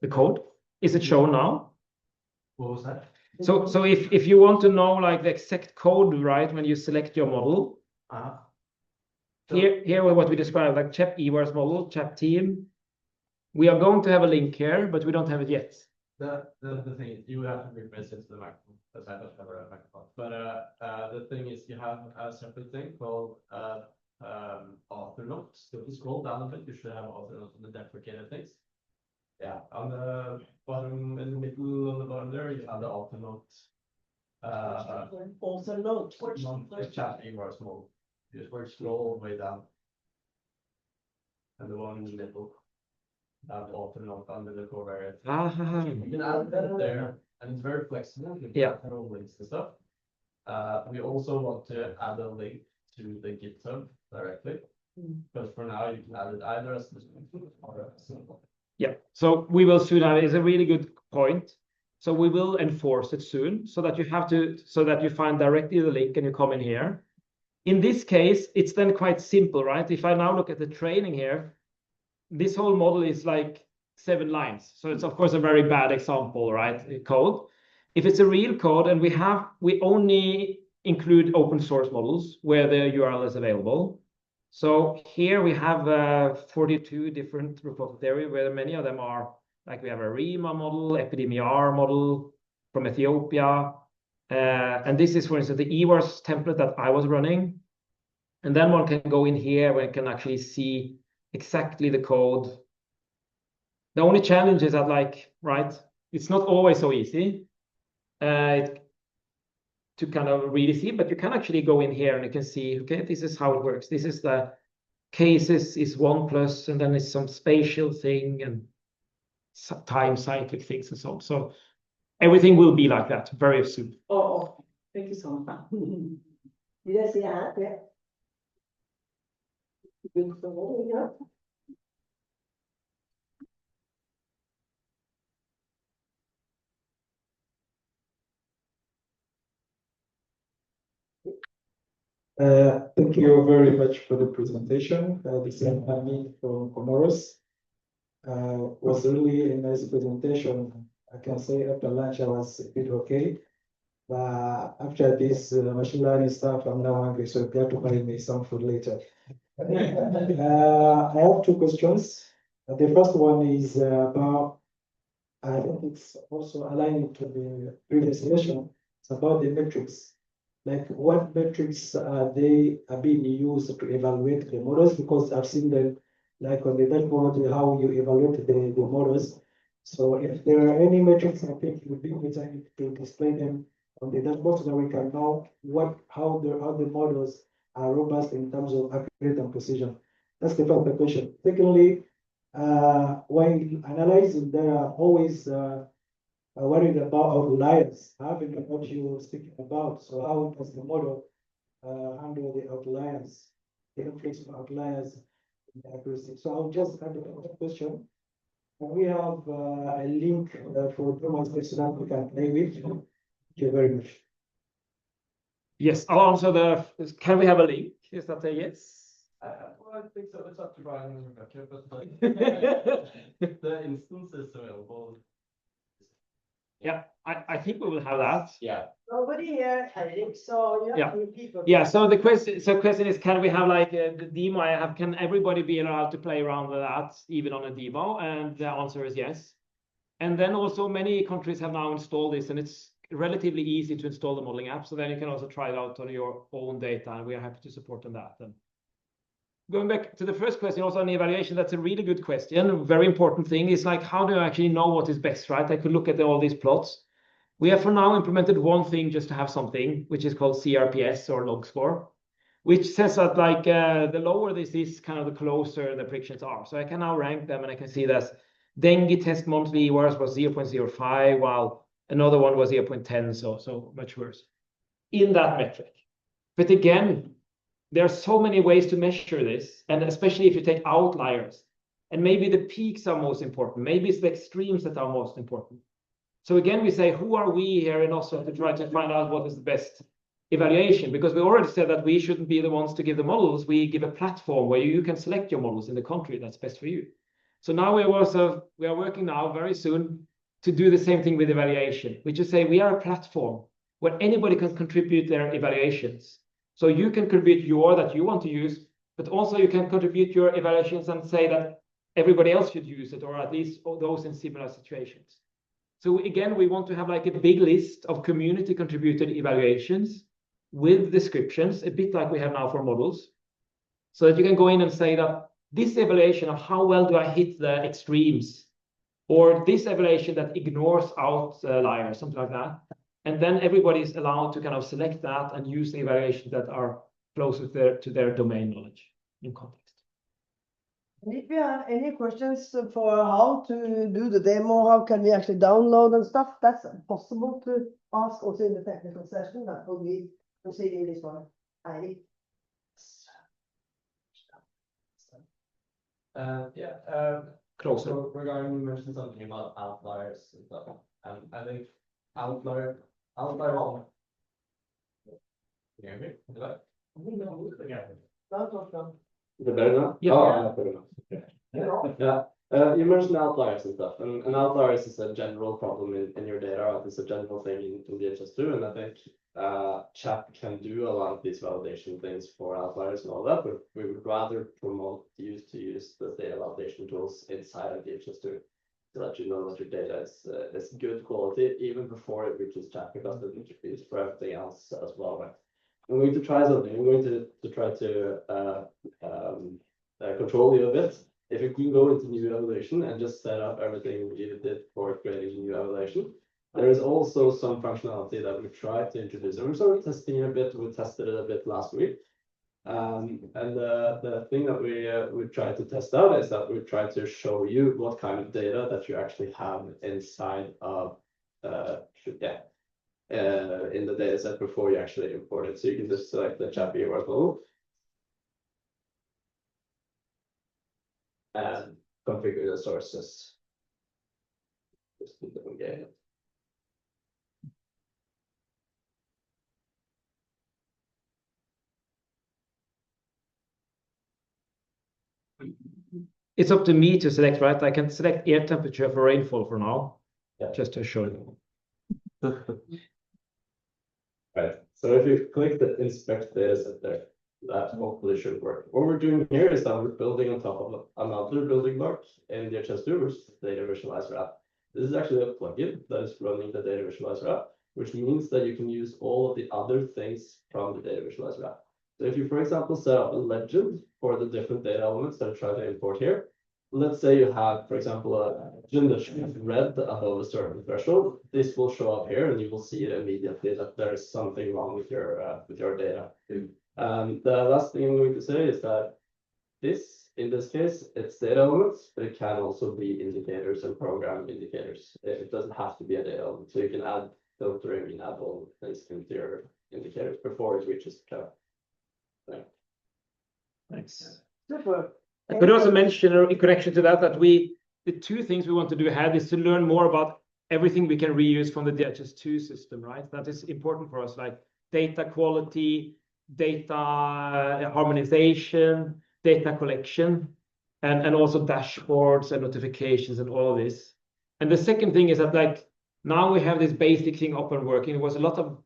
the code? Is it shown now? What was that? So if you want to know like the exact code, right, when you select your model, here what we describe like Chap EWARS model, Chap team. We are going to have a link here, but we don't have it yet. The thing is, you have to be present to the microphone, because I don't have a microphone. But the thing is, you have a separate thing called author notes. So if you scroll down a bit, you should have author notes on the deprecated things. Yeah, on the bottom, in the middle, on the bottom there, you have the author notes. Also note. The Chap EWARS mode. You just work scroll all the way down. And the one in the middle. Have the author note under the core variant. You can add that there, and it's very flexible. You can add all links and stuff. We also want to add a link to the GitHub directly, but for now you can add it either as or as simple. Yeah, so we will soon have. It's a really good point. So we will enforce it soon so that you find directly the link and you come in here. In this case, it's then quite simple, right? If I now look at the training here, this whole model is like 7 lines. So it's of course a very bad example, right? Code. If it's a real code and we only include open source models where the URL is available. So here we have 42 different repositories where many of them are, like we have a REMA model, epidemiar model from Ethiopia. And this is, for instance, the EWARS template that I was running. And then one can go in here where you can actually see exactly the code. The only challenge is that, like, right, it's not always so easy to kind of really see, but you can actually go in here and you can see, okay, this is how it works. This is the cases is 1+, and then it's some spatial thing and time cyclic things and so on. So everything will be like that very soon. Oh, thank you so much. Did I see a hand? Yeah. Bring some more, yeah. Thank you very much for the presentation. This is Hamid from Comoros. Was really a nice presentation. I can say after lunch I was a bit okay. But after this machine learning stuff, I'm now hungry, so you have to buy me some food later. I have 2 questions. The first one is about, I think it's also aligning to the previous session. It's about the metrics. Like what metrics are being used to evaluate the models? Because I've seen them like on the dashboard, how you evaluate the models. So if there are any metrics, I think it would be good to display them on the dashboard so that we can know how the models are robust in terms of accuracy and precision. That's the first question. Secondly, when analyzing, there are always worried about outliers, having what you were speaking about. So how does the model handle the outliers, the influence of outliers in the accuracy? So I'll just add a question. We have a link for demonstration that we can play with. Thank you very much. Yes, I'll answer can we have a link? Is that a yes? Well, I think so. It's up to Brian and Rebecca, but like, the instance is available. Yeah, I think we will have that. Yeah. Nobody here, I think so. Yeah. People. Yeah. So the question is, can we have like the demo? Can everybody be allowed to play around with that, even on a demo? And the answer is yes. And then also many countries have now installed this, and it's relatively easy to install the modeling app. So then you can also try it out on your own data, and we are happy to support on that. And going back to the first question, also on the evaluation, that's a really good question. A very important thing is like, how do I actually know what is best, right? I could look at all these plots. We have for now implemented one thing just to have something, which is called CRPS or log score, which says that like the lower this is, kind of the closer the predictions are. So I can now rank them, and I can see that dengue test monthly EWARS was 0.05, while another one was 0.10, so much worse in that metric. But again, there are so many ways to measure this, and especially if you take outliers, and maybe the peaks are most important. Maybe it's the extremes that are most important. So again, we say, who are we here in Oslo to try to find out what is the best evaluation? Because we already said that we shouldn't be the ones to give the models. We give a platform where you can select your models in the country that's best for you. So now we are working now very soon to do the same thing with evaluation, which is say we are a platform where anybody can contribute their evaluations. So you can contribute that you want to use, but also you can contribute your evaluations and say that everybody else should use it, or at least those in similar situations. So again, we want to have like a big list of community contributed evaluations with descriptions, a bit like we have now for models, so that you can go in and say that this evaluation of how well do I hit the extremes, or this evaluation that ignores outliers, something like that. And then everybody is allowed to kind of select that and use the evaluations that are closer to their domain knowledge in context. And if you have any questions for how to do the demo, how can we actually download and stuff, that's possible to ask also in the technical session. That will be proceeding this one. Heidi. Yeah. Closer. So regarding, you mentioned something about outliers and stuff. And I think outlier. Can you hear me? Hello? Is it better now? Yeah. Oh, better now. Yeah. You mentioned outliers and stuff, and outliers is a general problem in your data, right? It's a general thing in DHIS2, and I think Chap can do a lot of these validation things for outliers and all that, but we would rather promote use the data validation tools inside of DHIS2 to let you know that your data is good quality even before it reaches Chap, because it contributes for everything else as well, right? I'm going to try something. I'm going to try to control you a bit. If you can go into new evaluation and just set up everything you did for creating a new evaluation, there is also some functionality that we tried to introduce. And we're sort of testing it a bit. We tested it a bit last week. And the thing that we tried to test out is that we tried to show you what kind of data that you actually have inside of in the data set before you actually import it. So you can just select the Chap URL and configure the sources. Just do them again. It's up to me to select, right? I can select air temperature for rainfall for now, Yeah. just to show you. Right. So if you click the inspect data set there, that hopefully should work. What we're doing here is that we're building on top of another building block in DHIS2, which is the Data Visualizer app. This is actually a plugin that is running the Data Visualizer app, which means that you can use all of the other things from the Data Visualizer app. So if you, for example, set up a legend for the different data elements that I try to import here, let's say you have, for example, a legend that should be red above a certain threshold. This will show up here, and you will see it immediately that there is something wrong with your data. The last thing I'm going to say is that in this case, it's data elements, but it can also be indicators and program indicators. It doesn't have to be a data element. So you can add filtering and add all things into your indicators before it reaches Chap. Thanks. Super. I could also mention in connection to that the two things we want to do ahead is to learn more about everything we can reuse from the DHIS2 system, right? That is important for us, like data quality, data harmonization, data collection, and also dashboards and notifications and all of this. And the second thing is that, like, now we have this basic thing up and working. It was a lot of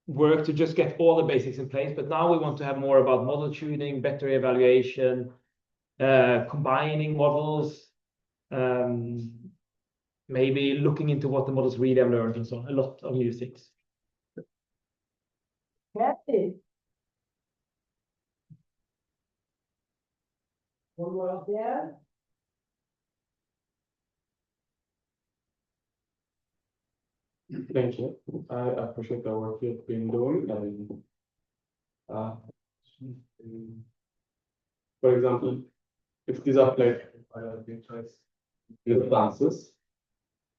work to just get all the basics in place, but now we want to have more about model tuning, better evaluation, combining models, maybe looking into what the models really have learned and so on. A lot of new things. Kathy. One more up there. Thank you. I appreciate the work you've been doing, and for example, if these are played in advances,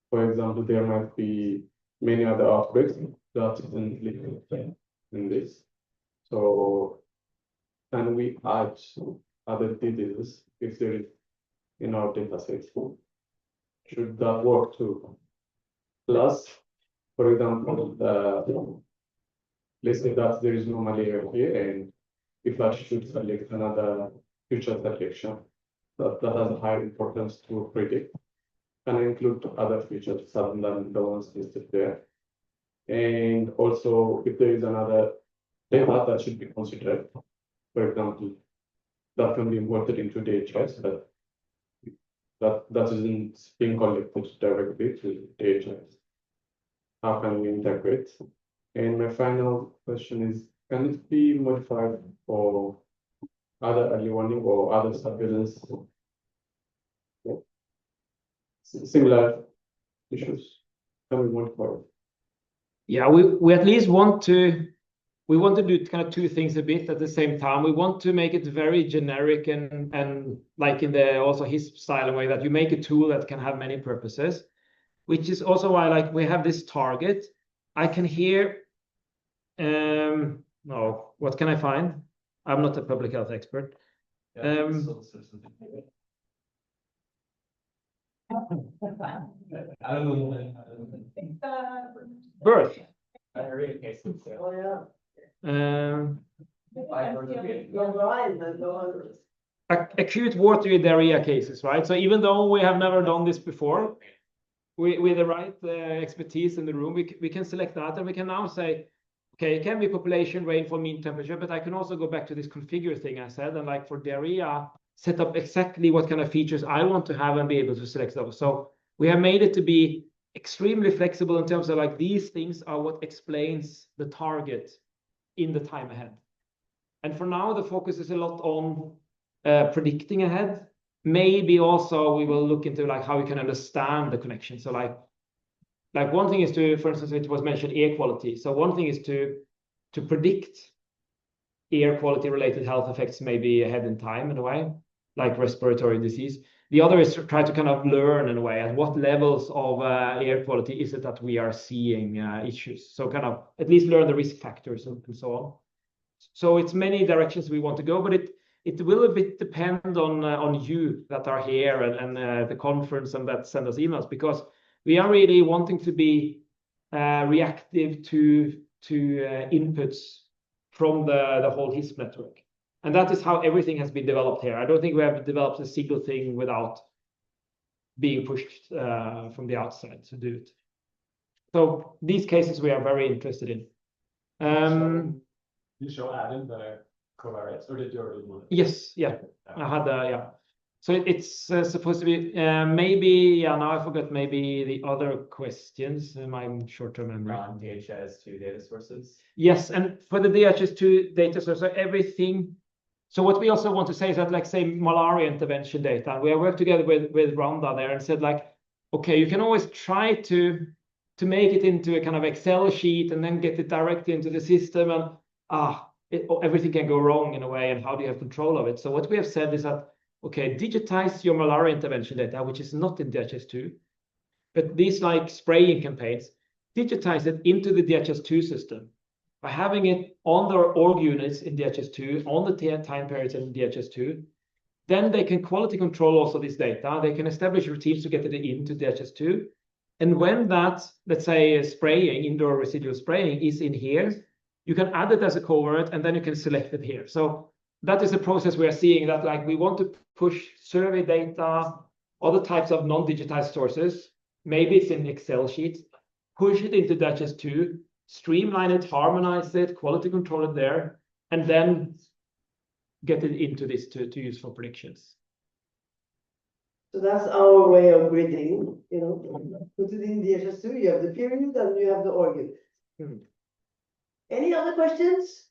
for example, there might be many other outbreaks that isn't listed in this. So can we add other diseases if there is in our data set? Should that work too? Plus, for example, let's say that there is no malaria here, and if I should select another future selection that has a high importance to predict, can I include other features other than the ones listed there? And also, if there is another data that should be considered, for example, that can be imported into DHIS, but that isn't being collected directly to DHIS. How can we integrate? And my final question is, can it be modified for other early warning or other surveillance? Yeah. Similar issues. Can we modify it? Yeah, we at least want to do kind of two things a bit at the same time. We want to make it very generic and like in the also HISP style way, that you make a tool that can have many purposes, which is also why, like, we have this target. I can hear, no, what can I find? I'm not a public health expert. I don't know. Birth. Diarrhea cases. Oh, yeah. Um, You're blind and no others. acute watery diarrhea cases, right? So even though we have never done this before, with the right expertise in the room, we can select that, and we can now say, okay, it can be population, rainfall, mean temperature, but I can also go back to this configure thing I said, and like for diarrhea, set up exactly what kind of features I want to have and be able to select those. So we have made it to be extremely flexible in terms of like these things are what explains the target in the time ahead. And for now, the focus is a lot on predicting ahead. Maybe also we will look into like how we can understand the connection. So like one thing is to, for instance, it was mentioned air quality. So one thing is to predict air quality related health effects maybe ahead in time in a way, like respiratory disease. The other is to try to kind of learn in a way at what levels of air quality is it that we are seeing issues. So kind of at least learn the risk factors and so on. So it's many directions we want to go, but it will a bit depend on you that are here and the conference and that send us emails, because we are really wanting to be reactive to inputs from the whole HISP network. And that is how everything has been developed here. I don't think we have developed a single thing without being pushed from the outside to do it. So these cases we are very interested in. You show Adam the covariates, or did you already do it? Yes, yeah, I had yeah. So it's supposed to be maybe, yeah, now I forgot maybe the other questions in my short-term memory. DHIS2 data sources. Yes, and for the DHIS2 data source, so everything. So what we also want to say is that, like, say, malaria intervention data, we have worked together with Randa there and said, like, okay, you can always try to make it into a kind of Excel sheet and then get it directly into the system, and everything can go wrong in a way, and how do you have control of it? So what we have said is that, okay, digitize your malaria intervention data, which is not in DHIS2, but these like spraying campaigns, digitize it into the DHIS2 system by having it on their org units in DHIS2, on the time periods in DHIS2. Then they can quality control also this data. They can establish routines to get it into DHIS2. And when that, let's say, spraying, indoor residual spraying is in here, you can add it as a covert, and then you can select it here. So that is the process we are seeing, that like we want to push survey data, other types of non-digitized sources. Maybe it's in Excel sheets, push it into DHIS2, streamline it, harmonize it, quality control it there, and then get it into this to use for predictions. So that's our way of gridding, you know, put it in DHIS2, you have the period and you have the organ. Any other questions?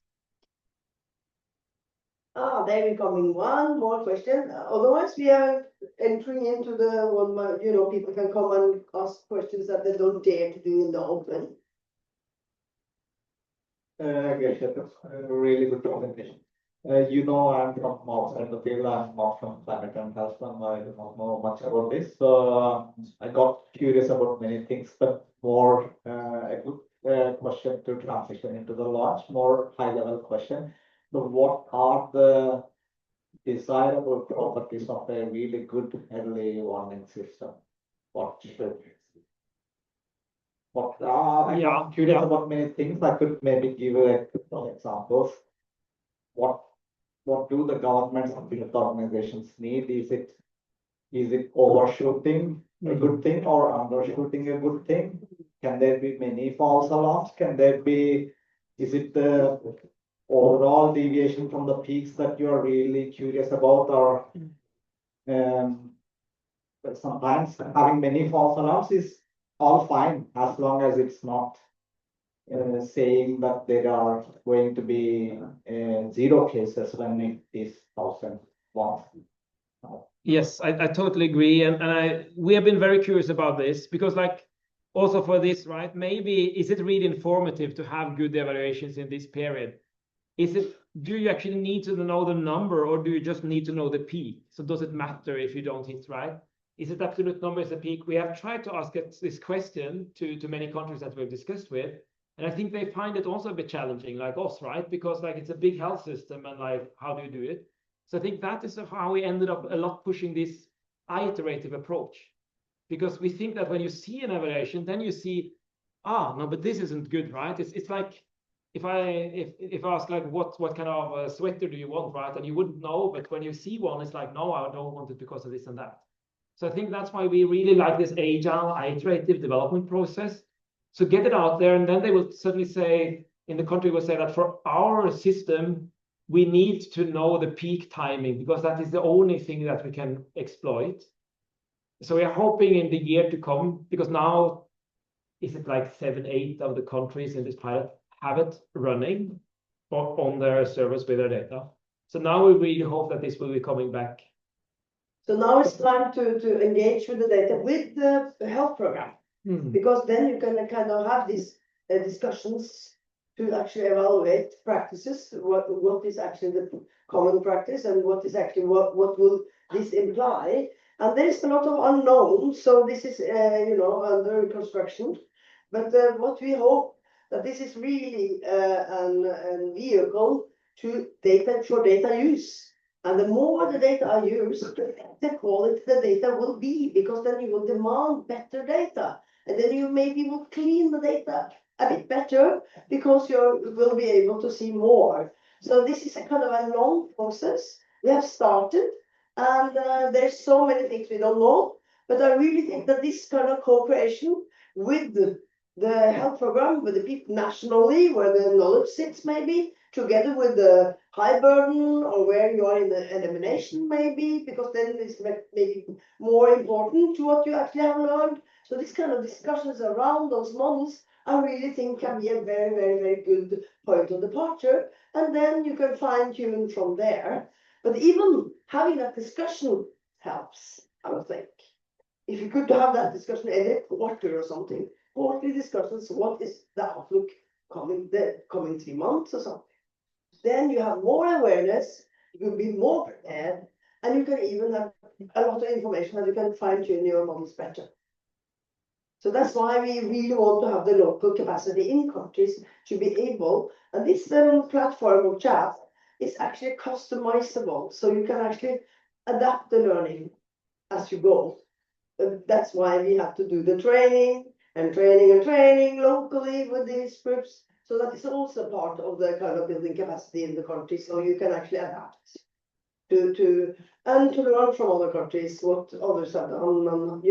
There will coming one more question. Otherwise, we are entering into the one, you know, people can come and ask questions that they don't dare to do in the open. Yes, really good presentation. You know, I'm from outside the field. I'm not from climate and health, and I do not know much about this. So I got curious about many things, but more a good question to transition into the launch, more high-level question. So what are the desirable properties of a really good early warning system? What should I'm curious about many things. I could maybe give a couple of examples. What do the governments and business organizations need? Is it overshooting a good thing or undershooting a good thing? Can there be many false alarms? Is it the overall deviation from the peaks that you are really curious about, or but sometimes having many false alarms is all fine as long as it's not saying that there are going to be 0 cases when it is 1,001. Yes, I totally agree, and we have been very curious about this, because like also for this, right? Maybe is it really informative to have good evaluations in this period? Do you actually need to know the number, or do you just need to know the peak? So does it matter if you don't hit, right? Is it absolute number is the peak? We have tried to ask this question to many countries that we've discussed with, and I think they find it also a bit challenging, like us, right? Because like it's a big health system, and like how do you do it? So I think that is how we ended up a lot pushing this iterative approach. because we think that when you see an evaluation, then you see, no, but this isn't good, right? It's like if I ask like what kind of sweater do you want, right? And you wouldn't know, but when you see one, it's like, no, I don't want it because of this and that. So I think that's why we really like this agile, iterative development process. So get it out there, and then they will certainly say, in the country will say that for our system, we need to know the peak timing, because that is the only thing that we can exploit. So we are hoping in the year to come, because now is it like 7, 8 of the countries in this pilot have it running on their servers with their data. So now we really hope that this will be coming back. So now it's time to engage with the data with the health program, because then you can kind of have these discussions to actually evaluate practices, what is actually the common practice and what is actually what will this imply. And there is a lot of unknowns, so this is under construction. But what we hope that this is really a vehicle to data use. And the more the data are used, the quality the data will be, because then you will demand better data. And then you maybe will clean the data a bit better, because you will be able to see more. So this is a kind of a long process. We have started, and there's so many things we don't know. But I really think that this kind of cooperation with the health program, with the people nationally, where the knowledge sits maybe, together with the high burden, or where you are in the elimination maybe, because then it's maybe more important to what you actually have learned. So this kind of discussions around those models, I really think can be a very, very, very good point of departure. And then you can fine tune from there. But even having that discussion helps, I would think. If you could have that discussion every quarter or something, quarterly discussions, what is the outlook the coming 3 months or something. Then you have more awareness, you can be more prepared, and you can even have a lot of information that you can fine tune your models better. So that's why we really want to have the local capacity in countries to be able, and this platform of Chap is actually customizable, so you can actually adapt the learning as you go. That's why we have to do the training locally with these groups. So that is also part of the kind of building capacity in the country, so you can actually adapt to learn from other countries what others have done,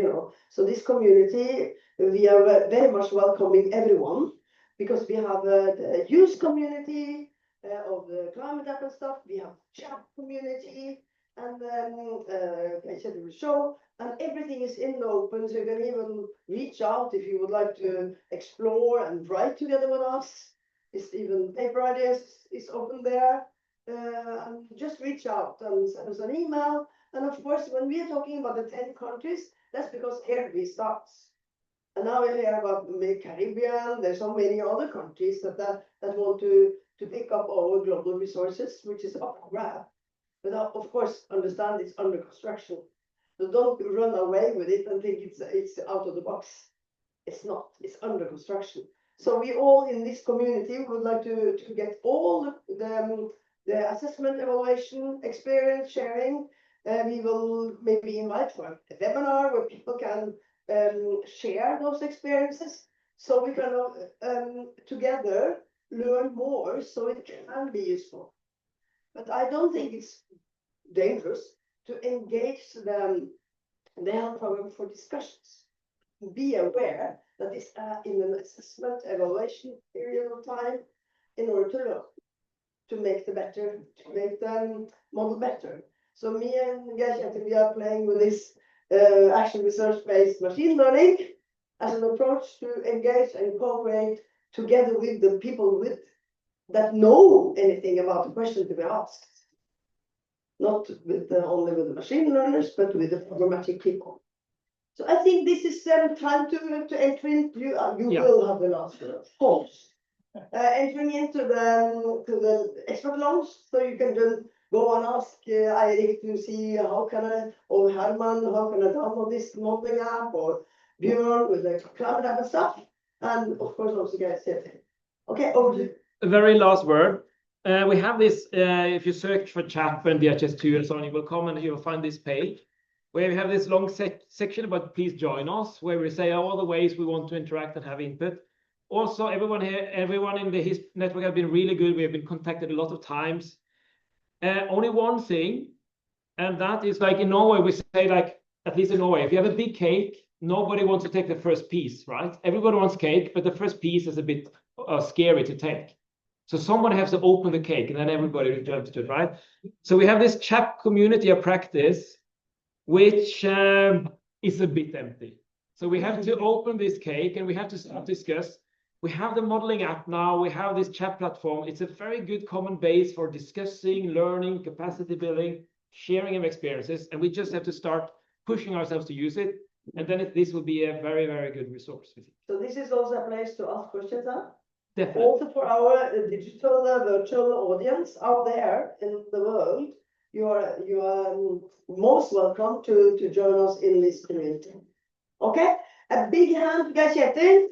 So this community, we are very much welcoming everyone, because we have the youth community of the climate app and stuff. We have chat community, and I said it will show, and everything is in the open, so you can even reach out if you would like to explore and write together with us. It's even paper ideas is open there. And just reach out and send us an email. And of course, when we are talking about the 10 countries, that's because here we start. And now we hear about the Caribbean. There's so many other countries that want to pick up our global resources, which is up for grab. But of course, understand it's under construction. So don't run away with it and think it's out of the box. It's not. It's under construction. So we all in this community would like to get all the assessment, evaluation, experience sharing. We will maybe invite for a webinar where people can share those experiences, so we can together learn more, so it can be useful. But I don't think it's dangerous to engage the health program for discussions. Be aware that it's in an assessment evaluation period of time in order to learn, to make the model better. So me and Geir, we are playing with this action research-based machine learning as an approach to engage and cooperate together with the people that know anything about the question to be asked. Not only with the machine learners, but with the programmatic people. So I think this is time to enter into, you will have the last word, of course. Entering into the expert lounge, so you can then go and ask Eirik to see how can I, or Herman, how can I download this modeling app, or Björn with the cloud app and stuff. And of course also guys here. Okay, over to you. A very last word. We have this, if you search for Chap and DHIS2 and so on, you will come and you will find this page where we have this long section about please join us, where we say all the ways we want to interact and have input. Also, everyone here, everyone in the HIS network have been really good. We have been contacted a lot of times. Only one thing, and that is like in Norway, we say like, at least in Norway, if you have a big cake, nobody wants to take the first piece, right? Everybody wants cake, but the first piece is a bit scary to take. So someone has to open the cake and then everybody jumps to it, right? So we have this Chap community of practice, which is a bit empty. So we have to open this cake and we have to start discuss. We have the modeling app now, we have this Chap platform. It's a very good common base for discussing, learning, capacity building, sharing of experiences. And we just have to start pushing ourselves to use it. And then this will be a very, very good resource. So this is also a place to ask questions, huh? Definitely. Also for our digital virtual audience out there in the world, you are most welcome to join us in this community. Okay, a big hand to Kjetil.